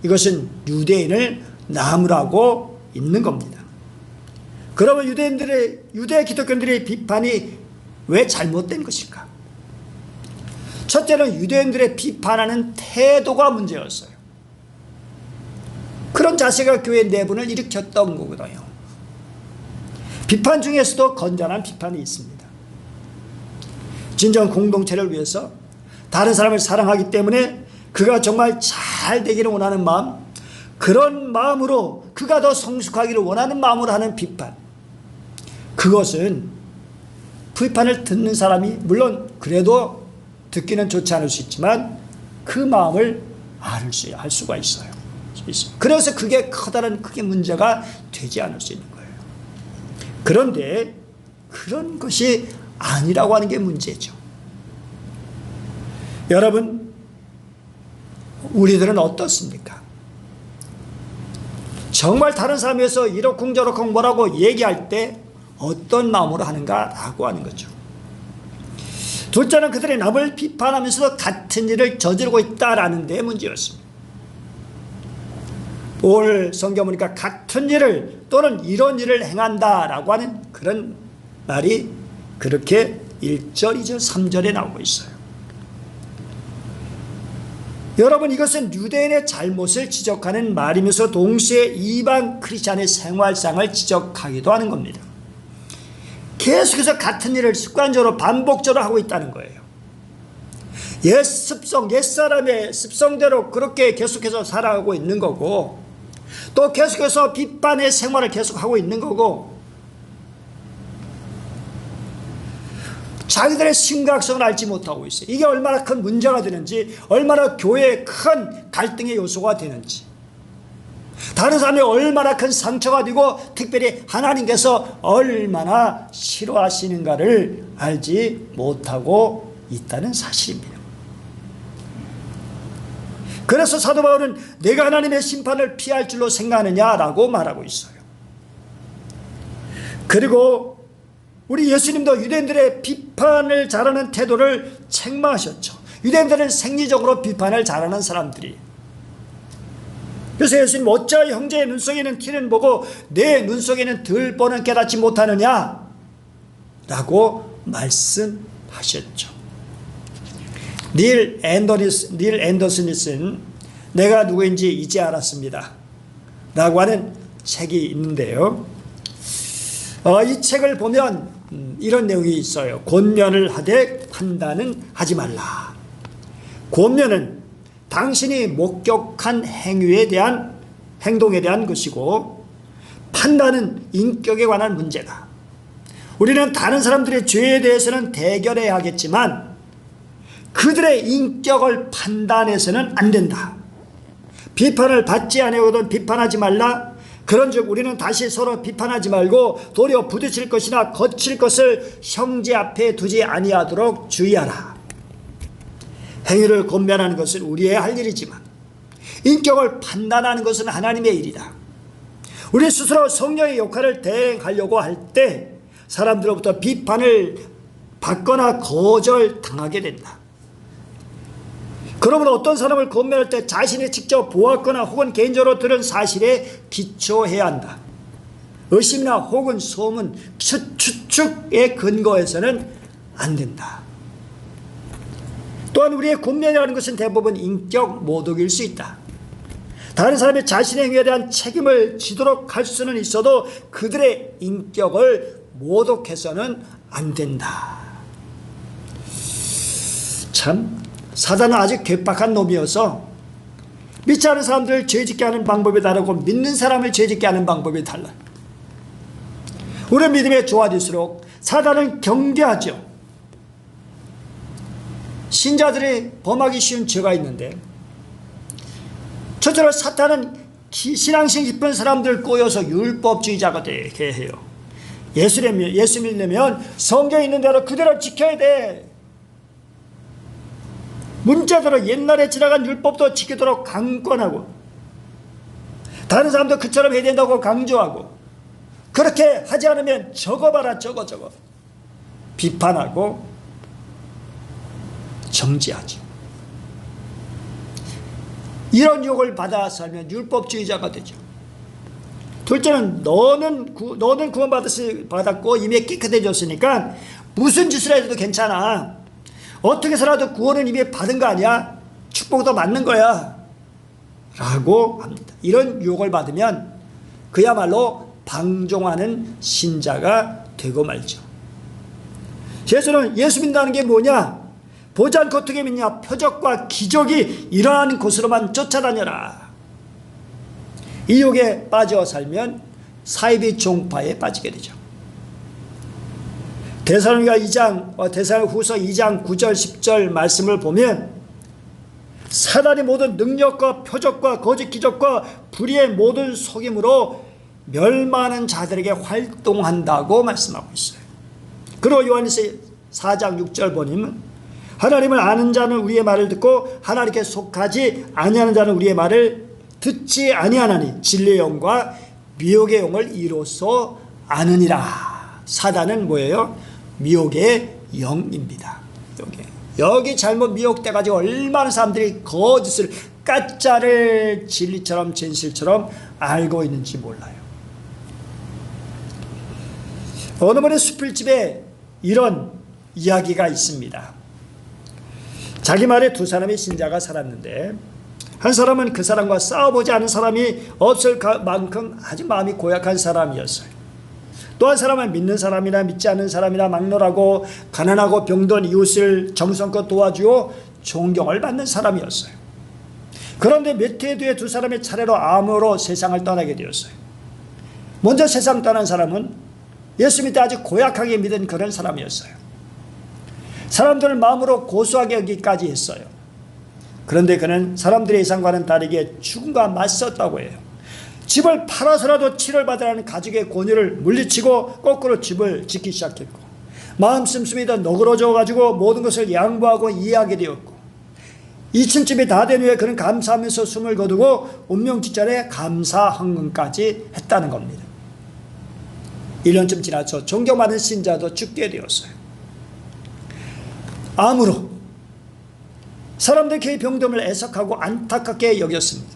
이것은 유대인을 나무라고 있는 겁니다. 그러면 유대 기독교인들의 비판이 왜 잘못된 것일까? 첫째는 유대인들의 비판하는 태도가 문제였어요. 그런 자세가 교회 내분을 일으켰던 거거든요. 비판 중에서도 건전한 비판이 있습니다. 진정 공동체를 위해서 다른 사람을 사랑하기 때문에 그가 정말 잘 되기를 원하는 마음, 그런 마음으로 그가 더 성숙하기를 원하는 마음으로 하는 비판, 그것은 비판을 듣는 사람이 물론 그래도 듣기는 좋지 않을 수 있지만 그 마음을 알 수가 있어요. 그래서 그게 커다란 크게 문제가 되지 않을 수 있는 거예요. 그런데 그런 것이 아니라고 하는 게 문제죠. 여러분, 우리들은 어떻습니까? 정말 다른 사람에서 이러쿵저러쿵 뭐라고 얘기할 때 어떤 마음으로 하는가라고 하는 거죠. 둘째는 그들이 남을 비판하면서도 같은 일을 저지르고 있다라는 데 문제였습니다. 오늘 성경 보니까 같은 일을 또는 이런 일을 행한다라고 하는 그런 말이 그렇게 1절, 2절, 3절에 나오고 있어요. 여러분, 이것은 유대인의 잘못을 지적하는 말이면서 동시에 이방 크리스찬의 생활상을 지적하기도 하는 겁니다. 계속해서 같은 일을 습관적으로 반복적으로 하고 있다는 거예요. 옛사람의 습성대로 그렇게 계속해서 살아가고 있는 거고, 또 계속해서 비판의 생활을 계속하고 있는 거고, 자기들의 심각성을 알지 못하고 있어요. 이게 얼마나 큰 문제가 되는지, 얼마나 교회에 큰 갈등의 요소가 되는지, 다른 사람이 얼마나 큰 상처가 되고 특별히 하나님께서 얼마나 싫어하시는가를 알지 못하고 있다는 사실입니다. 그래서 사도 바울은 내가 하나님의 심판을 피할 줄로 생각하느냐라고 말하고 있어요. 그리고 우리 예수님도 유대인들의 비판을 잘하는 태도를 책망하셨죠. 유대인들은 생리적으로 비판을 잘하는 사람들이. 그래서 예수님, 어찌하여 형제의 눈 속에는 티는 보고 내 눈 속에는 들보는 깨닫지 못하느냐 라고 말씀하셨죠. 닐 앤더슨은 내가 누구인지 이제 알았습니다 라고 하는 책이 있는데요. 이 책을 보면 이런 내용이 있어요. 권면을 하되 판단은 하지 말라. 권면은 당신이 목격한 행동에 대한 것이고, 판단은 인격에 관한 문제다. 우리는 다른 사람들의 죄에 대해서는 대결해야 하겠지만 그들의 인격을 판단해서는 안 된다. 비판을 받지 아니하거든 비판하지 말라. 그런즉 우리는 다시 서로 비판하지 말고 도리어 부딪힐 것이나 거칠 것을 형제 앞에 두지 아니하도록 주의하라. 행위를 권면하는 것은 우리의 할 일이지만 인격을 판단하는 것은 하나님의 일이다. 우리 스스로 성령의 역할을 대행하려고 할 때 사람들로부터 비판을 받거나 거절당하게 된다. 그러므로 어떤 사람을 권면할 때 자신이 직접 보았거나 혹은 개인적으로 들은 사실에 기초해야 한다. 의심이나 혹은 소문, 추측에 근거해서는 안 된다. 또한 우리의 권면이라는 것은 대부분 인격 모독일 수 있다. 다른 사람이 자신의 행위에 대한 책임을 지도록 할 수는 있어도 그들의 인격을 모독해서는 안 된다. 참 사단은 아주 괴팍한 놈이어서 믿지 않은 사람들을 죄짓게 하는 방법이 다르고 믿는 사람을 죄짓게 하는 방법이 달라. 우리 믿음이 좋아질수록 사단은 경계하죠. 신자들이 범하기 쉬운 죄가 있는데 저처럼 사탄은 신앙심 깊은 사람들 꼬여서 율법주의자가 되게 해요. 예수 믿으려면 성경에 있는 대로 그대로 지켜야 돼. 문자대로 옛날에 지나간 율법도 지키도록 강권하고 다른 사람도 그처럼 해야 된다고 강조하고 그렇게 하지 않으면 저거 봐라 저거 비판하고 정지하죠. 이런 유혹을 받아 살면 율법주의자가 되죠. 둘째는 너는 구원받았고 이미 깨끗해졌으니까 무슨 짓을 해도 괜찮아. 어떻게 살아도 구원은 이미 받은 거 아니야? 축복도 맞는 거야 라고 합니다. 이런 유혹을 받으면 그야말로 방종하는 신자가 되고 말죠. 예수 믿는다는 게 뭐냐? 보지 않고 어떻게 믿냐? 표적과 기적이 일어나는 곳으로만 쫓아다녀라. 이 유혹에 빠져 살면 사이비 종파에 빠지게 되죠. 데살로니가후서 2장 9절 10절 말씀을 보면 사단이 모든 능력과 표적과 거짓 기적과 불의의 모든 속임으로 멸망하는 자들에게 활동한다고 말씀하고 있어요. 그리고 요한일서 4장 6절 보면 하나님을 아는 자는 우리의 말을 듣고 하나님께 속하지 아니하는 자는 우리의 말을 듣지 아니하나니 진리의 영과 미혹의 영을 이로써 아느니라. 사단은 뭐예요? 미혹의 영입니다. 여기 잘못 미혹돼가지고 얼마나 사람들이 거짓을 가짜를 진리처럼 진실처럼 알고 있는지 몰라요. 어느 번의 수필집에 이런 이야기가 있습니다. 자기 말에 두 사람의 신자가 살았는데 한 사람은 그 사람과 싸워보지 않은 사람이 없을 만큼 아주 마음이 고약한 사람이었어요. 또 한 사람은 믿는 사람이나 믿지 않는 사람이나 막론하고 가난하고 병든 이웃을 정성껏 도와주어 존경을 받는 사람이었어요. 그런데 몇 해 뒤에 두 사람의 차례로 암으로 세상을 떠나게 되었어요. 먼저 세상 떠난 사람은 예수 믿때 아주 고약하게 믿은 그런 사람이었어요. 사람들을 마음으로 고소하게 여기까지 했어요. 그런데 그는 사람들의 예상과는 다르게 죽음과 맞섰다고 해요. 집을 팔아서라도 치료를 받으라는 가족의 권유를 물리치고 거꾸로 집을 짓기 시작했고 마음 씀씀이 더 너그러져가지고 모든 것을 양보하고 이해하게 되었고 2층집이 다 된 후에 그는 감사하면서 숨을 거두고 운명 직전에 감사 헌금까지 했다는 겁니다. 1년쯤 지나서 존경받는 신자도 죽게 되었어요. 암으로 사람들이 그의 병듦을 애석하고 안타깝게 여겼습니다.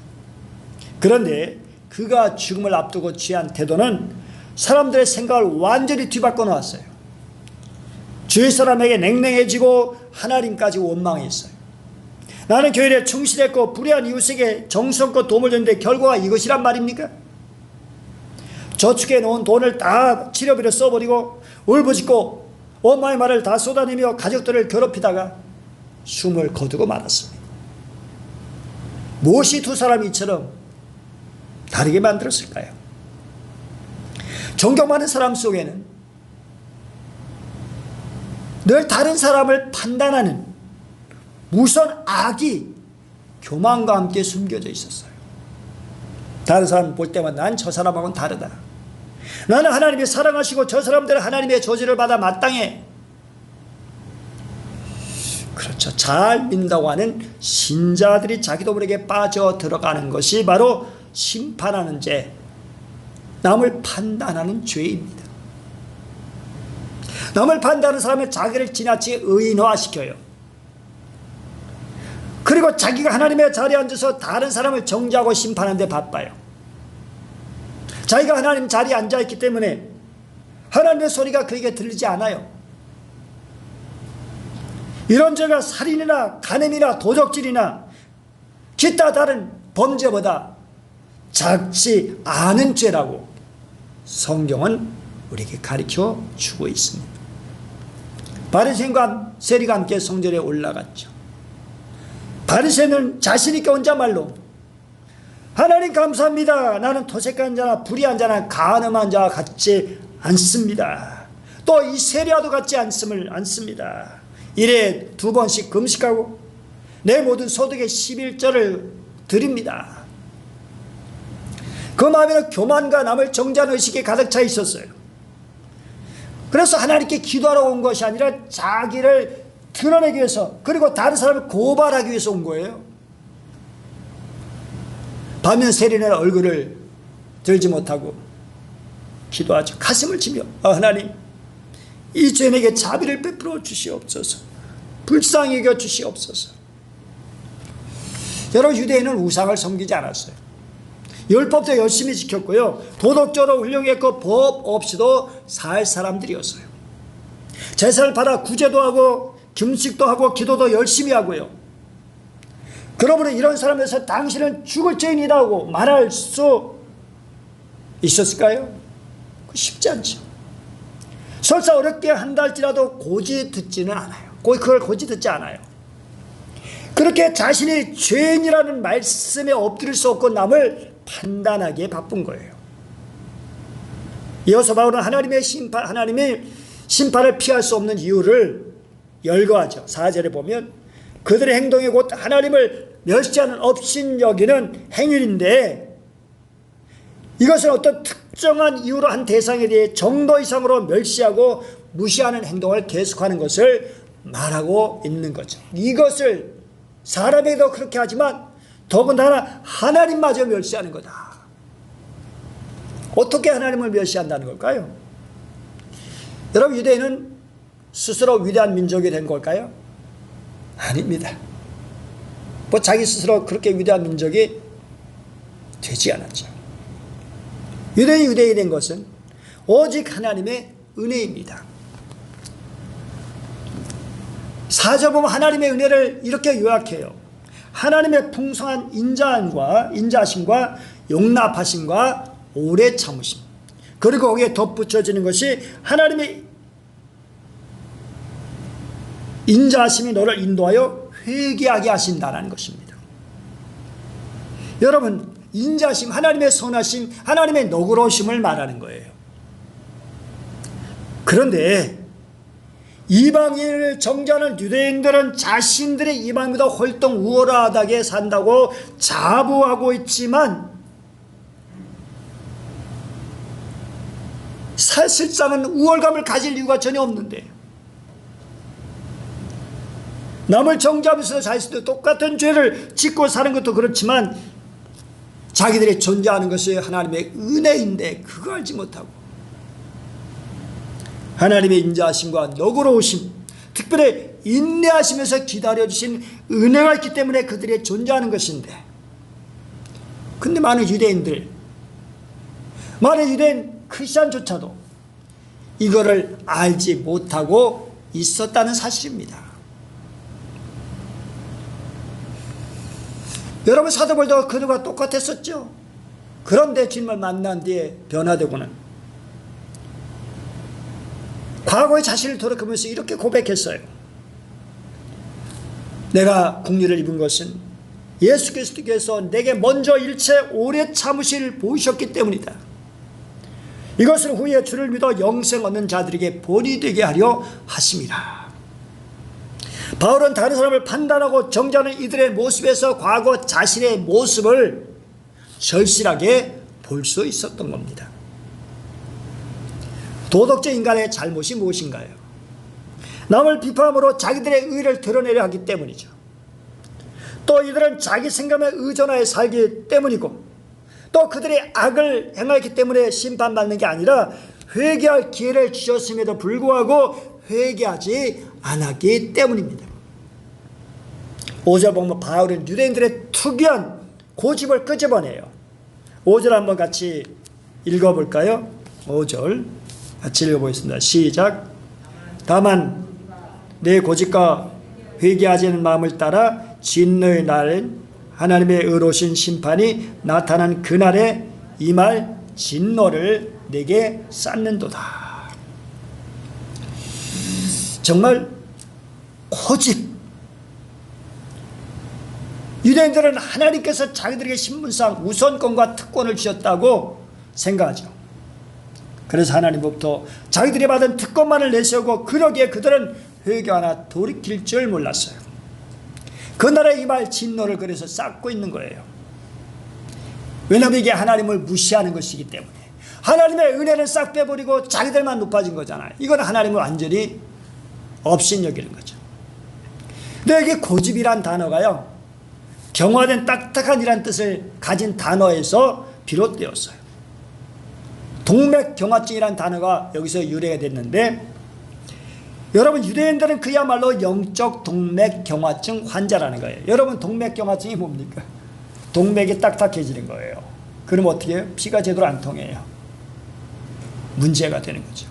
그런데 그가 죽음을 앞두고 취한 태도는 사람들의 생각을 완전히 뒤바꿔 놓았어요. 주위 사람에게 냉랭해지고 하나님까지 원망했어요. 나는 교회에 충실했고 불의한 이웃에게 정성껏 도움을 줬는데 결과가 이것이란 말입니까? 저축해 놓은 돈을 다 치료비로 써버리고 울부짖고 엄마의 말을 다 쏟아내며 가족들을 괴롭히다가 숨을 거두고 말았습니다. 무엇이 두 사람이 이처럼 다르게 만들었을까요? 존경받는 사람 속에는 늘 다른 사람을 판단하는 무선 악이 교만과 함께 숨겨져 있었어요. 다른 사람 볼 때마다 난 저 사람하고는 다르다. 나는 하나님이 사랑하시고 저 사람들은 하나님의 저주를 받아 마땅해. 그렇죠. 잘 믿는다고 하는 신자들이 자기도모르게 빠져 들어가는 것이 바로 심판하는 죄, 남을 판단하는 죄입니다. 남을 판단하는 사람은 자기를 지나치게 의인화시켜요. 그리고 자기가 하나님의 자리에 앉아서 다른 사람을 정죄하고 심판하는 데 바빠요. 자기가 하나님 자리에 앉아있기 때문에 하나님의 소리가 그에게 들리지 않아요. 이런 죄가 살인이나 간음이나 도적질이나 기타 다른 범죄보다 작지 않은 죄라고 성경은 우리에게 가르쳐 주고 있습니다. 바리새인과 세리가 함께 성전에 올라갔죠. 바리새인은 자신 있게 혼자말로 하나님 감사합니다. 나는 토색한 자나 불의한 자나 간음한 자와 같지 않습니다. 또 이 세리와도 같지 않습니다. 일에 2번씩 금식하고 내 모든 소득의 11조를 드립니다. 그 마음에는 교만과 남을 정죄하는 의식이 가득 차 있었어요. 그래서 하나님께 기도하러 온 것이 아니라 자기를 드러내기 위해서, 그리고 다른 사람을 고발하기 위해서 온 거예요. 반면 세리는 얼굴을 들지 못하고 기도하죠. 가슴을 치며 하나님, 이 죄인에게 자비를 베풀어 주시옵소서. 불쌍히 여겨 주시옵소서. 여러분, 유대인은 우상을 섬기지 않았어요. 율법도 열심히 지켰고요. 도덕적으로 훌륭했고 법 없이도 살 사람들이었어요. 제사를 받아 구제도 하고 금식도 하고 기도도 열심히 하고요. 그러므로 이런 사람에서 당신은 죽을 죄인이다 하고 말할 수 있었을까요? 쉽지 않죠. 설사 어렵게 한달지라도 고지 듣지는 않아요. 그걸 고지 듣지 않아요. 그렇게 자신이 죄인이라는 말씀에 엎드릴 수 없고 남을 판단하기에 바쁜 거예요. 이어서 바울은 하나님의 심판을 피할 수 없는 이유를 열거하죠. 4절에 보면 그들의 행동이 곧 하나님을 멸시하는 업신여기는 행위인데, 이것은 어떤 특정한 이유로 한 대상에 대해 정도 이상으로 멸시하고 무시하는 행동을 계속하는 것을 말하고 있는 거죠. 이것을 사람에게도 그렇게 하지만 더군다나 하나님마저 멸시하는 거다. 어떻게 하나님을 멸시한다는 걸까요? 여러분, 유대인은 스스로 위대한 민족이 된 걸까요? 아닙니다. 뭐 자기 스스로 그렇게 위대한 민족이 되지 않았죠. 유대인이 된 것은 오직 하나님의 은혜입니다. 4절 보면 하나님의 은혜를 이렇게 요약해요. 하나님의 풍성한 인자하심과 용납하심과 오래 참으심, 그리고 거기에 덧붙여지는 것이 하나님의 인자하심이 너를 인도하여 회개하게 하신다는 것입니다. 여러분, 인자하심, 하나님의 선하심, 하나님의 너그러우심을 말하는 거예요. 그런데 이방인을 정죄하는 유대인들은 자신들의 이방보다 훨씬 우월하게 산다고 자부하고 있지만 사실상은 우월감을 가질 이유가 전혀 없는데, 남을 정죄하면서 자신도 똑같은 죄를 짓고 사는 것도 그렇지만 자기들이 존재하는 것이 하나님의 은혜인데 그거 알지 못하고 하나님의 인자하심과 너그러우심, 특별히 인내하시면서 기다려주신 은혜가 있기 때문에 그들이 존재하는 것인데, 근데 많은 유대인 크리스찬조차도 이거를 알지 못하고 있었다는 사실입니다. 여러분, 사도 바울도 그들과 똑같았었죠. 그런데 주님을 만난 뒤에 변화되고는 과거의 자신을 돌아보면서 이렇게 고백했어요. 내가 국리를 입은 것은 예수 그리스도께서 내게 먼저 일체 오래 참으실 보이셨기 때문이다. 이것은 후에 주를 믿어 영생 얻는 자들에게 본이 되게 하려 하심이라. 바울은 다른 사람을 판단하고 정죄하는 이들의 모습에서 과거 자신의 모습을 절실하게 볼 수 있었던 겁니다. 도덕적 인간의 잘못이 무엇인가요? 남을 비판함으로 자기들의 의를 드러내려 하기 때문이죠. 또 이들은 자기 생각에 의존하여 살기 때문이고, 또 그들의 악을 행하기 때문에 심판받는 게 아니라 회개할 기회를 주셨음에도 불구하고 회개하지 않았기 때문입니다. 5절 보면 바울은 유대인들의 특이한 고집을 끄집어내요. 5절 한번 같이 읽어볼까요? 5절 같이 읽어보겠습니다. 시작. 다만 내 고집과 회개하지 않은 마음을 따라 진노의 날은 하나님의 의로우신 심판이 나타난 그날에 임할 진노를 내게 쌓는도다. 정말 고집. 유대인들은 하나님께서 자기들에게 신분상 우선권과 특권을 주셨다고 생각하죠. 그래서 하나님부터 자기들이 받은 특권만을 내세우고, 그러기에 그들은 회개하나 돌이킬 줄 몰랐어요. 그날에 임할 진노를 그래서 쌓고 있는 거예요. 왜냐하면 이게 하나님을 무시하는 것이기 때문에. 하나님의 은혜를 싹 빼버리고 자기들만 높아진 거잖아요. 이건 하나님을 완전히 업신여기는 거죠. 근데 이게 고집이란 단어가요, 경화된 딱딱한 이란 뜻을 가진 단어에서 비롯되었어요. 동맥경화증이란 단어가 여기서 유래가 됐는데, 여러분 유대인들은 그야말로 영적 동맥경화증 환자라는 거예요. 여러분 동맥경화증이 뭡니까? 동맥이 딱딱해지는 거예요. 그럼 어떻게 해요? 피가 제대로 안 통해요. 문제가 되는 거죠.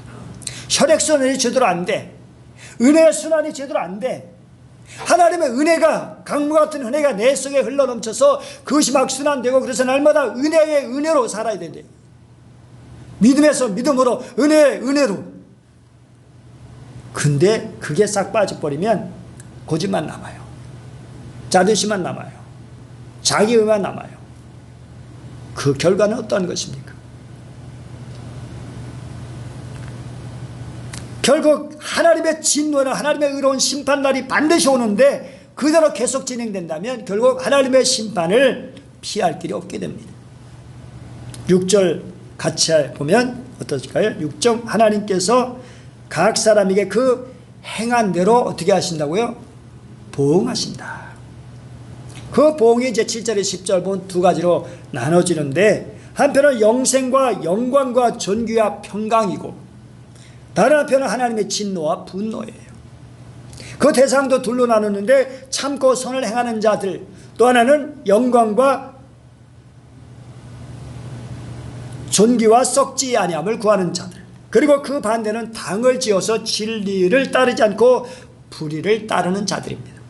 혈액순환이 제대로 안 돼. 은혜의 순환이 제대로 안 돼. 하나님의 은혜가, 강물 같은 은혜가 내 속에 흘러넘쳐서 그것이 막 순환되고, 그래서 날마다 은혜의 은혜로 살아야 된대. 믿음에서 믿음으로, 은혜의 은혜로. 근데 그게 싹 빠져버리면 고집만 남아요. 자존심만 남아요. 자기의만 남아요. 그 결과는 어떤 것입니까? 결국 하나님의 진노나 하나님의 의로운 심판날이 반드시 오는데, 그대로 계속 진행된다면 결국 하나님의 심판을 피할 길이 없게 됩니다. 6절 같이 보면 어떨까요? 6절 하나님께서 각 사람에게 그 행한 대로 어떻게 하신다고요? 보응하신다. 그 보응이 이제 7절에 10절 보면 두 가지로 나눠지는데, 한편은 영생과 영광과 존귀와 평강이고, 다른 한편은 하나님의 진노와 분노예요. 그 대상도 둘로 나누는데, 참고 선을 행하는 자들, 또 하나는 영광과 존귀와 썩지 아니함을 구하는 자들, 그리고 그 반대는 당을 지어서 진리를 따르지 않고 불의를 따르는 자들입니다.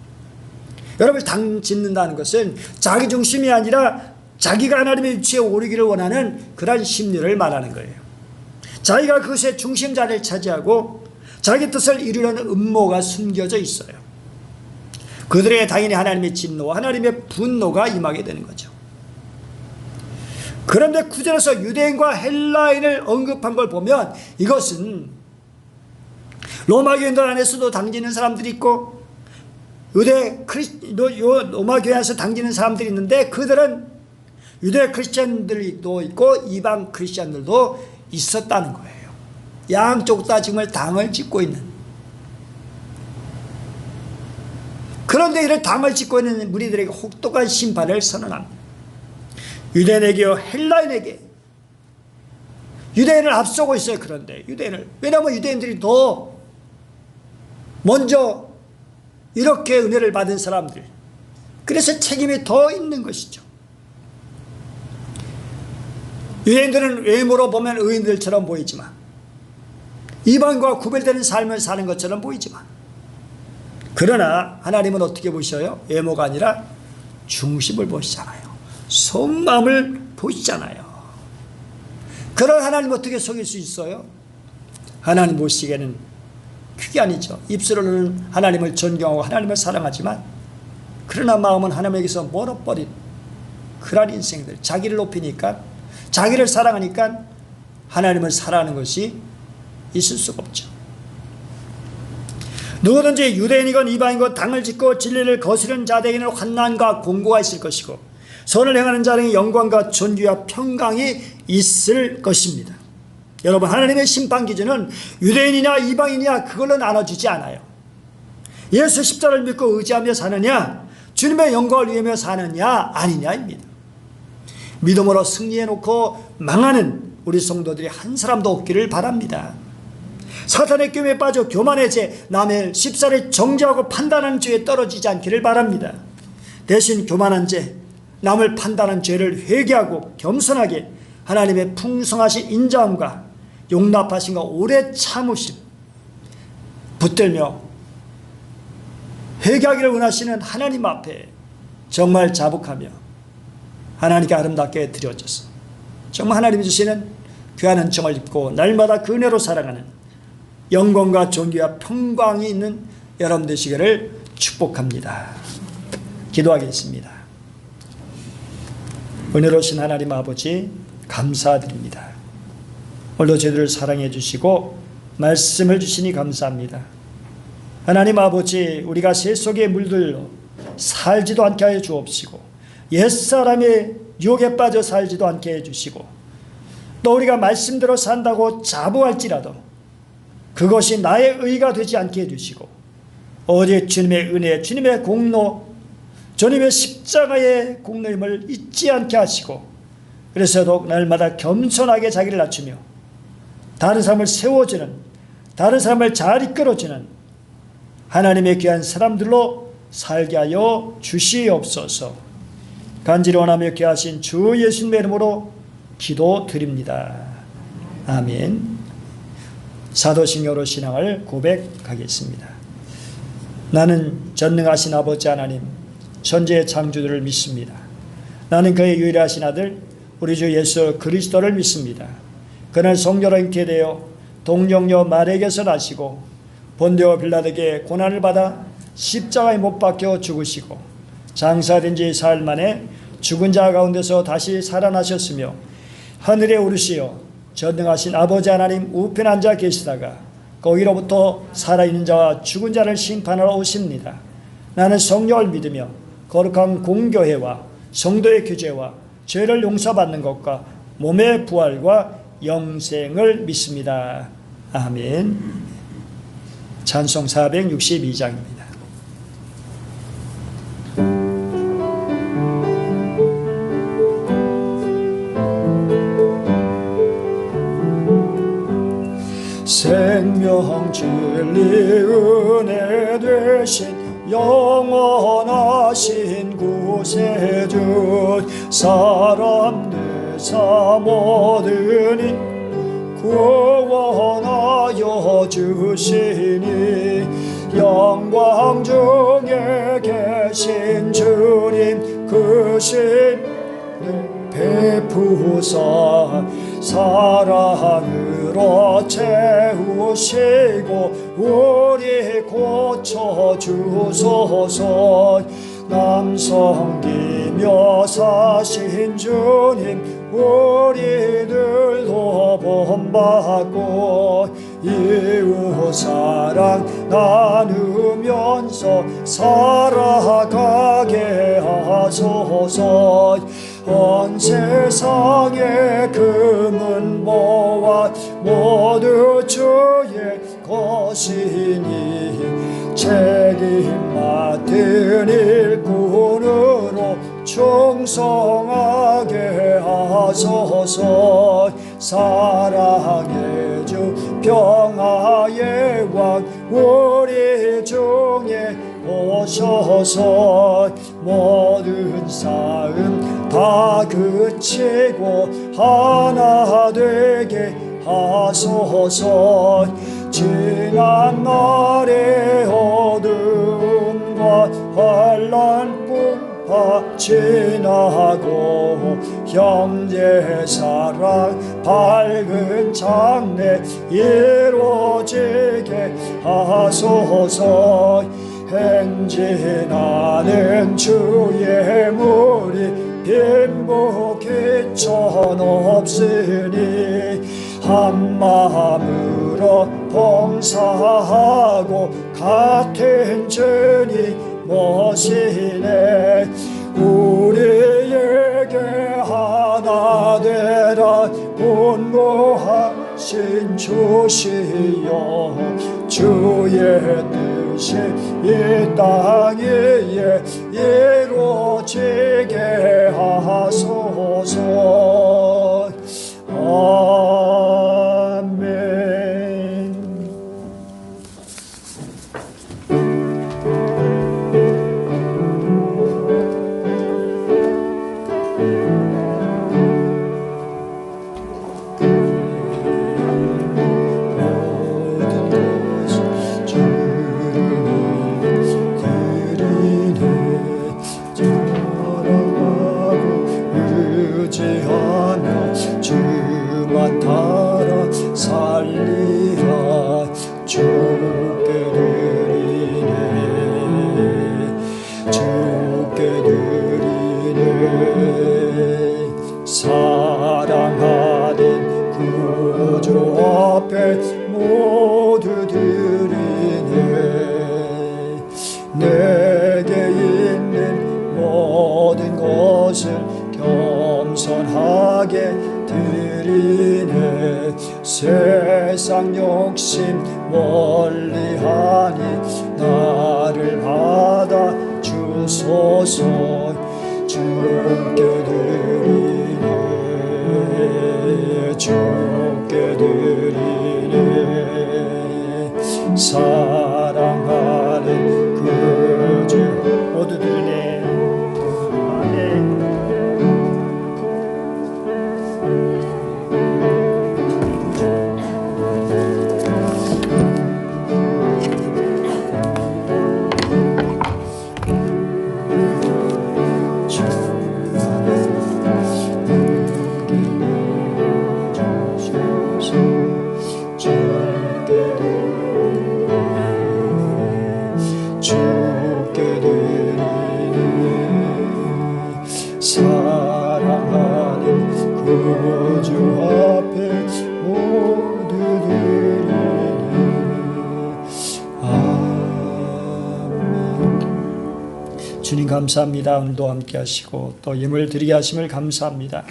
여러분, 당 짓는다는 것은 자기 중심이 아니라 자기가 하나님의 위치에 오르기를 원하는 그러한 심리를 말하는 거예요. 자기가 그것의 중심 자리를 차지하고 자기 뜻을 이루려는 음모가 숨겨져 있어요. 그들에게 당연히 하나님의 진노와 하나님의 분노가 임하게 되는 거죠. 그런데 구절에서 유대인과 헬라인을 언급한 걸 보면, 이것은 로마 교인들 안에서도 당기는 사람들이 있고, 로마 교회 안에서 당기는 사람들이 있는데, 그들은 유대 크리스천들도 있고 이방 크리스천들도 있었다는 거예요. 양쪽 다 지금 당을 짓고 있는. 그런데 이런 당을 짓고 있는 무리들에게 혹독한 심판을 선언합니다. 유대인에게요, 헬라인에게. 유대인을 앞서고 있어요. 그런데 유대인을, 왜냐하면 유대인들이 더 먼저 이렇게 은혜를 받은 사람들, 그래서 책임이 더 있는 것이죠. 유대인들은 외모로 보면 의인들처럼 보이지만, 이방과 구별되는 삶을 사는 것처럼 보이지만, 그러나 하나님은 어떻게 보셔요? 외모가 아니라 중심을 보시잖아요. 속마음을 보시잖아요. 그런 하나님 어떻게 속일 수 있어요? 하나님 보시기에는 그게 아니죠. 입술로는 하나님을 존경하고 하나님을 사랑하지만, 그러나 마음은 하나님에게서 멀어버린 그런 인생들, 자기를 높이니까, 자기를 사랑하니까 하나님을 사랑하는 것이 있을 수가 없죠. 누구든지 유대인이건 이방인건 당을 짓고 진리를 거스르는 자들에게는 환난과 공고가 있을 것이고 선을 행하는 자에게 영광과 존귀와 평강이 있을 것입니다. 여러분, 하나님의 심판 기준은 유대인이냐 이방인이냐 그걸로 나눠지지 않아요. 예수 십자가를 믿고 의지하며 사느냐, 주님의 영광을 위하며 사느냐 아니냐입니다. 믿음으로 승리해놓고 망하는 우리 성도들이 한 사람도 없기를 바랍니다. 사탄의 꿰매에 빠져 교만의 죄, 남의 십살을 정죄하고 판단하는 죄에 떨어지지 않기를 바랍니다. 대신 교만한 죄, 남을 판단한 죄를 회개하고 겸손하게 하나님의 풍성하신 인자함과 용납하심과 오래 참으심 붙들며 회개하기를 원하시는 하나님 앞에 정말 자복하며 하나님께 아름답게 드려져서 정말 하나님이 주시는 귀한 은총을 입고 날마다 그 은혜로 살아가는 영광과 존귀와 평강이 있는 여러분 되시기를 축복합니다. 기도하겠습니다. 은혜로우신 하나님 아버지 감사드립니다. 오늘도 저희들을 사랑해 주시고 말씀을 주시니 감사합니다. 하나님 아버지, 우리가 세속에 물들러 살지도 않게 하여 주옵시고 옛사람의 유혹에 빠져 살지도 않게 해 주시고 또 우리가 말씀대로 산다고 자부할지라도 그것이 나의 의가 되지 않게 해주시고 오직 주님의 은혜, 주님의 공로, 주님의 십자가의 공로임을 잊지 않게 하시고 그래서 더욱 날마다 겸손하게 자기를 낮추며 다른 사람을 세워주는, 다른 사람을 잘 이끌어주는 하나님의 귀한 사람들로 살게 하여 주시옵소서. 간절히 원하며 귀하신 주 예수님의 이름으로 기도드립니다. 아멘. 사도신경으로 신앙을 고백하겠습니다. 나는 전능하신 아버지 하나님, 천지의 창조주를 믿습니다. 나는 그의 유일하신 아들 우리 주 예수 그리스도를 믿습니다. 그는 성령으로 잉태되어 동정녀 마리아에게서 나시고 본디오 빌라도에게 고난을 받아 십자가에 못 박혀 죽으시고 장사된 지 사흘 만에 죽은 자 가운데서 다시 살아나셨으며 하늘에 오르시어 전능하신 아버지 하나님 우편에 앉아 계시다가 거기로부터 살아있는 자와 죽은 자를 심판하러 오십니다. 나는 성령을 믿으며 거룩한 공교회와 성도의 교제와 죄를 용서받는 것과 몸의 부활과 영생을 믿습니다. 아멘. 찬송 462장입니다. 생명 진리 은혜 되신 영원하신 구세주 사람 내사 모든 일 구원하여 주시니 영광 중에 계신 주님 그 신을 베푸사 사랑으로 채우시고 우리 고쳐주소서. 남성기며 사신 주님 우리들도 본받고 이웃사랑 나누면서 살아가게 하소서. 온 세상의 금은 뭐와 모두 주의 것이니 책임 맡은 일꾼으로 충성하게 하소서. 사랑의 주 평화의 왕 우리 중에 오셔서 모든 싸움 다 그치고 하나 되게 하소서. 지난 날의 어둠과 환난뿐 지나고 형제 사랑 밝은 장래 이루어지게 하소서. 행진하는 주의 무리 빈복이 천 없으니 한 마음으로 베풀어 봉사하고 같은 주님 모시네. 우리에게 하나 되라 분노하신 주시여, 주의 뜻이 이 땅 위에 이루어지게 하소서. 아멘. 주만 따라 살리라. 주께 드리네, 주께 드리네. 사랑하는 구주 앞에 모두 드리네. 내게 있는 모든 것을 겸손하게 드리네. 세상 욕심 멀리하니 나를 받아 주소서. 주께 드리네, 주께 드리네. 사랑하는 그 주 모두 드리네. 아멘. 주께 드리네. 사랑하는 구주 앞에 모두 드리네. 아멘. 주님 감사합니다. 오늘도 함께 하시고 또 예물 드리게 하심을 감사합니다.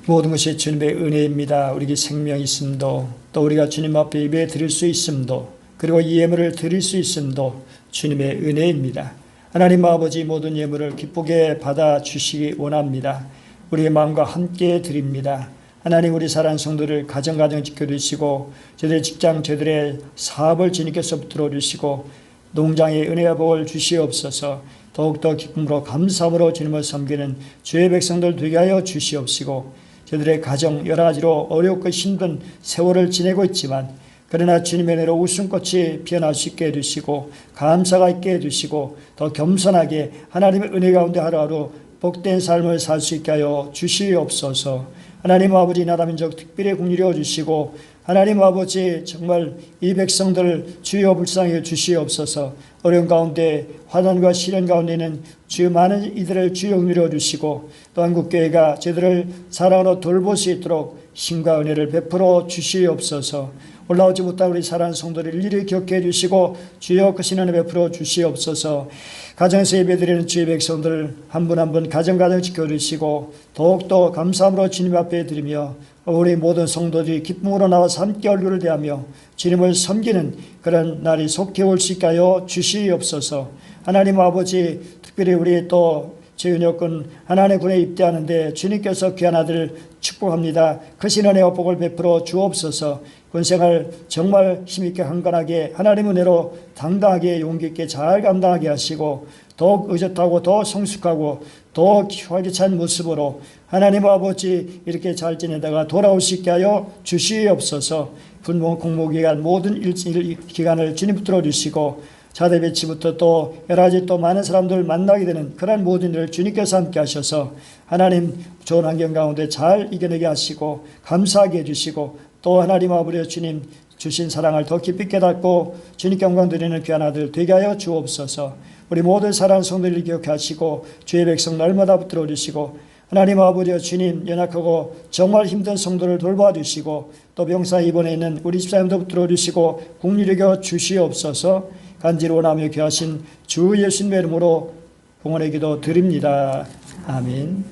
모든 것이 주님의 은혜입니다. 우리에게 생명이 있음도, 또 우리가 주님 앞에 예배 드릴 수 있음도, 그리고 이 예물을 드릴 수 있음도 주님의 은혜입니다. 하나님 아버지, 모든 예물을 기쁘게 받아주시기 원합니다. 우리의 마음과 함께 드립니다. 하나님, 우리 사랑하는 성도를 가정가정 지켜주시고 저들의 직장, 저들의 사업을 주님께서 붙들어 주시고 농장의 은혜와 복을 주시옵소서. 더욱더 기쁨으로 감사함으로 주님을 섬기는 주의 백성들 되게 하여 주시옵시고, 저들의 가정 여러 가지로 어렵고 힘든 세월을 지내고 있지만 그러나 주님의 은혜로 웃음꽃이 피어날 수 있게 해주시고 감사가 있게 해주시고 더 겸손하게 하나님의 은혜 가운데 하루하루 복된 삶을 살 수 있게 하여 주시옵소서. 하나님 아버지, 나라 민족 특별히 긍휼히 주시고 하나님 아버지, 정말 이 백성들을 주여 불쌍히 주시옵소서. 어려운 가운데 환난과 시련 가운데는 주여 많은 이들을 주여 긍휼히 주시고 또 한국교회가 저들을 사랑으로 돌볼 수 있도록 힘과 은혜를 베풀어 주시옵소서. 올라오지 못한 우리 사랑하는 성도를 일일이 기억해 주시고 주여 크신 은혜 베풀어 주시옵소서. 가정에서 예배드리는 주의 백성들 한 분 한 분 가정 지켜주시고 더욱더 감사함으로 주님 앞에 드리며 우리 모든 성도들이 기쁨으로 나와서 함께 얼굴을 대하며 주님을 섬기는 그런 날이 속히 올 수 있게 하여 주시옵소서. 하나님 아버지, 특별히 우리 또 재윤혁군 하나님의 군에 입대하는데 주님께서 귀한 아들을 축복합니다. 크신 은혜와 복을 베풀어 주옵소서. 군생활 정말 힘있게 강건하게 하나님의 은혜로 당당하게 용기 있게 잘 감당하게 하시고 더욱 의젓하고 더 성숙하고 더 활기찬 모습으로 하나님 아버지 이렇게 잘 지내다가 돌아올 수 있게 하여 주시옵소서. 군복 공모기간 모든 일 기간을 주님 붙들어 주시고 자대 배치부터 또 여러 가지 또 많은 사람들을 만나게 되는 그런 모든 일을 주님께서 함께 하셔서 하나님 좋은 환경 가운데 잘 이겨내게 하시고 감사하게 해주시고 또 하나님 아버지 주님 주신 사랑을 더 깊이 깨닫고 주님께 영광 드리는 귀한 아들 되게 하여 주옵소서. 우리 모든 사랑하는 성도를 기억하시고 주의 백성 날마다 붙들어 주시고 하나님 아버지와 주님, 연약하고 정말 힘든 성도를 돌봐주시고 또 병사 입원해 있는 우리 집사님도 들어주시고 국리를 여겨 주시옵소서. 간절히 원하며 귀하신 주 예수님의 이름으로 봉헌의 기도 드립니다. 아멘.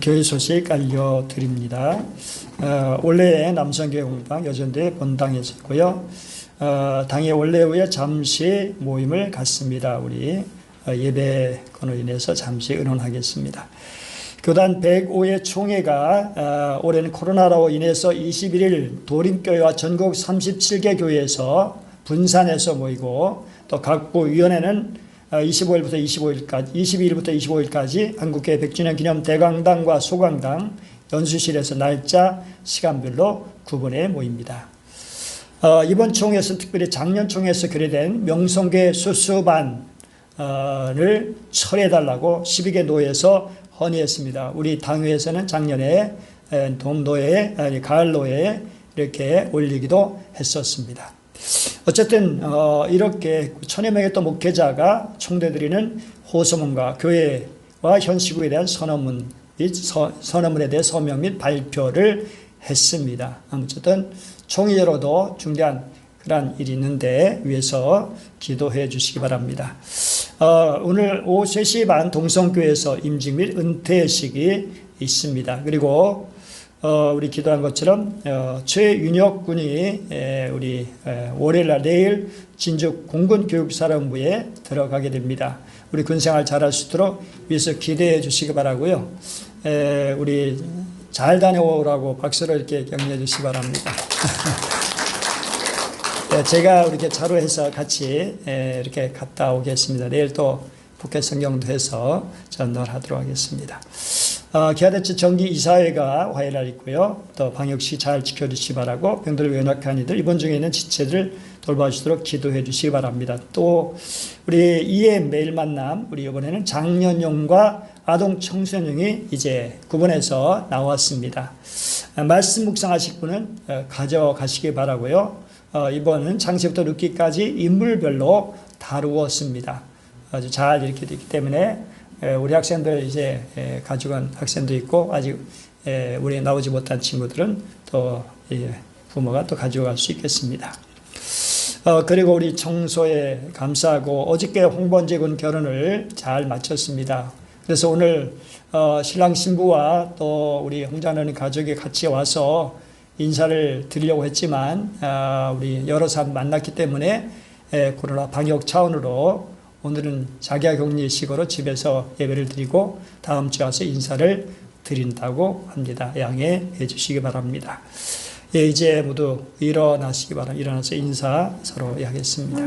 교회 소식 알려드립니다. 원래 남성교회 공방 여전대 본당에서 있고요. 당의 원래 후에 잠시 모임을 갖습니다. 우리 예배건으로 인해서 잠시 의논하겠습니다. 교단 105회 총회가 올해는 코로나로 인해서 21일 도림교회와 전국 37개 교회에서 분산해서 모이고 또 각부 위원회는 22일부터 25일까지 한국교회 100주년 기념 대강당과 소강당 연수실에서 날짜 시간별로 구분해 모입니다. 이번 총회에서는 특별히 작년 총회에서 결의된 명성교회 수수반을 철회해달라고 12개 노회에서 헌의했습니다. 우리 당회에서는 작년에 봄노회, 가을노회에 이렇게 올리기도 했었습니다. 어쨌든 이렇게 1000여 명의 또 목회자가 총대드리는 호소문과 교회와 현시국에 대한 선언문 및 선언문에 대해 서명 및 발표를 했습니다. 어쨌든 총회로도 중대한 그런 일이 있는데 위해서 기도해 주시기 바랍니다. 오늘 오후 3시 반 동성교회에서 임직 및 은퇴식이 있습니다. 그리고 우리 기도한 것처럼 최윤혁 군이 우리 월요일날 내일 진주 공군교육사령부에 들어가게 됩니다. 우리 군생활 잘할 수 있도록 위해서 기대해 주시기 바라고요. 우리 잘 다녀오라고 박수로 이렇게 격려해 주시기 바랍니다. 제가 이렇게 차로 해서 같이 이렇게 갔다 오겠습니다. 내일 또 북해 성경도 해서 전달하도록 하겠습니다. 기아대치 정기 이사회가 화요일날 있고요. 또 방역시 잘 지켜주시기 바라고 병들 연약한 이들 입원 중에 있는 지체들 돌봐주시도록 기도해 주시기 바랍니다. 또 우리 EM 매일 만남 우리 이번에는 장년용과 아동 청소년용이 이제 구분해서 나왔습니다. 말씀 묵상하실 분은 가져가시기 바라고요. 이번은 창세부터 룻기까지 인물별로 다루었습니다. 아주 잘 이렇게 되기 때문에 우리 학생들 이제 가져간 학생도 있고 아직 우리 나오지 못한 친구들은 또 부모가 또 가져갈 수 있겠습니다. 그리고 우리 청소에 감사하고 어저께 홍범재 군 결혼을 잘 마쳤습니다. 그래서 오늘 신랑 신부와 또 우리 홍자는 가족이 같이 와서 인사를 드리려고 했지만 우리 여러 사람 만났기 때문에 코로나 방역 차원으로 오늘은 자가격리식으로 집에서 예배를 드리고 다음 주에 와서 인사를 드린다고 합니다. 양해해 주시기 바랍니다. 이제 모두 일어나시기 바랍니다. 일어나서 인사 서로 하겠습니다.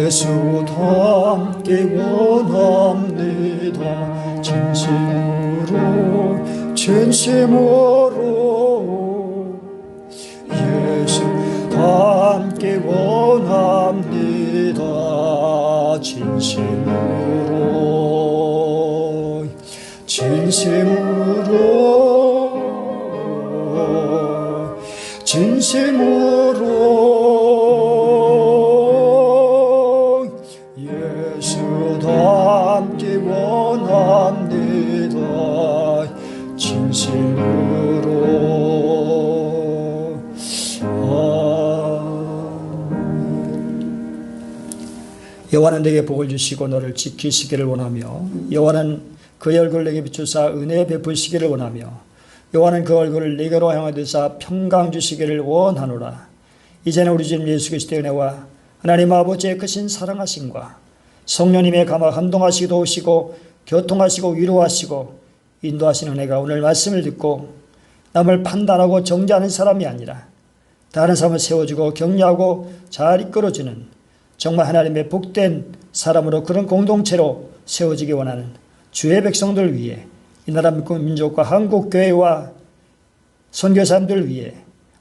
예수 닮기 원합니다. 진심으로 예수 닮기 원합니다. 진심으로 예수 닮기 원합니다. 진심으로 여호와는 내게 복을 주시고 너를 지키시기를 원하며 여호와는 그의 얼굴을 내게 비추사 은혜 베푸시기를 원하며 여호와는 그 얼굴을 내게로 향하여 드사 평강 주시기를 원하노라. 이제는 우리 주님 예수 그리스도의 은혜와 하나님 아버지의 크신 사랑하심과 성령님의 감동하시고 도우시고 교통하시고 위로하시고 인도하시는 은혜가 오늘 말씀을 듣고 남을 판단하고 정죄하는 사람이 아니라 다른 사람을 세워주고 격려하고 잘 이끌어주는 정말 하나님의 복된 사람으로 그런 공동체로 세워지기 원하는 주의 백성들 위해 이 나라 민족과 한국교회와 선교사님들 위해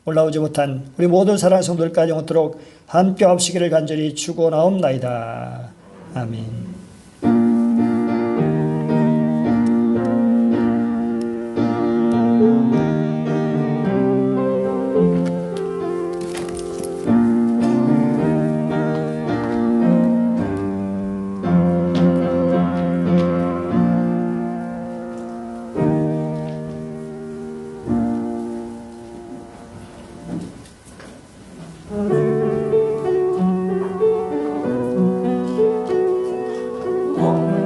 올라오지 못한 우리 모든 사랑하는 성도들까지 오도록 함께 합시기를 간절히 축원하옵나이다. 아멘. 오